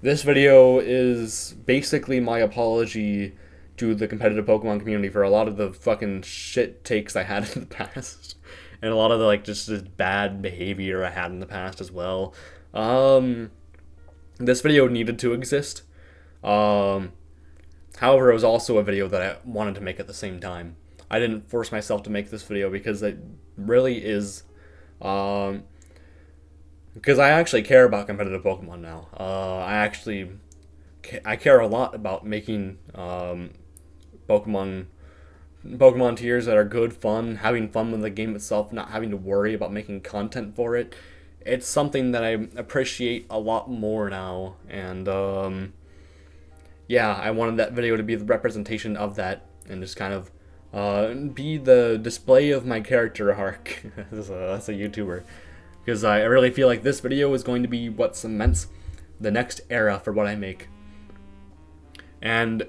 This video is basically my apology to the competitive Pokemon community for a lot of the fucking shit takes I had in the past. And a lot of the, like, just this bad behavior I had in the past as well. This video needed to exist. However, it was also a video that I wanted to make at the same time. I didn't force myself to make this video because it really is, because I actually care about competitive Pokemon now. I care a lot about making Pokemon tiers that are good, fun, having fun with the game itself, not having to worry about making content for it. It's something that I appreciate a lot more now, and yeah, I wanted that video to be the representation of that, and just kind of be the display of my character arc as a YouTuber. Because I really feel like this video is going to be what cements the next era for what I make. And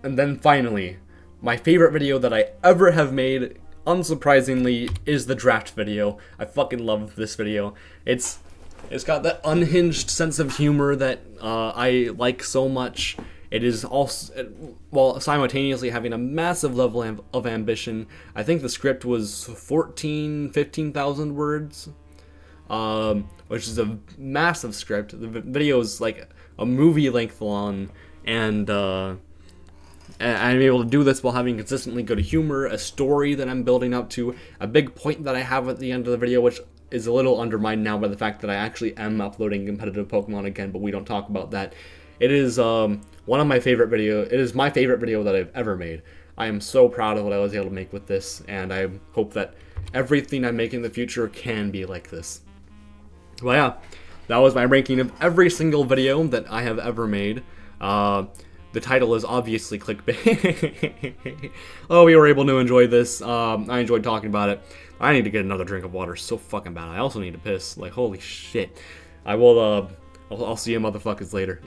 then finally, my favorite video that I ever have made, unsurprisingly, is the draft video. I fucking love this video. It's got that unhinged sense of humor that I like so much. It is also, while simultaneously having a massive level of ambition. I think the script was 15,000 words. Which is a massive script. The video is like a movie length long, and I'm able to do this while having consistently good humor, a story that I'm building up to, a big point that I have at the end of the video, which is a little undermined now by the fact that I actually am uploading competitive Pokemon again, but we don't talk about that. It is one of my favorite videos. It is my favorite video that I've ever made. I am so proud of what I was able to make with this, and I hope that everything I make in the future can be like this. Well, yeah, that was my ranking of every single video that I have ever made. The title is obviously clickbait. Oh, we were able to enjoy this. I enjoyed talking about it. I need to get another drink of water so fucking bad. I also need to piss. Like, holy shit. I'll see you motherfuckers later.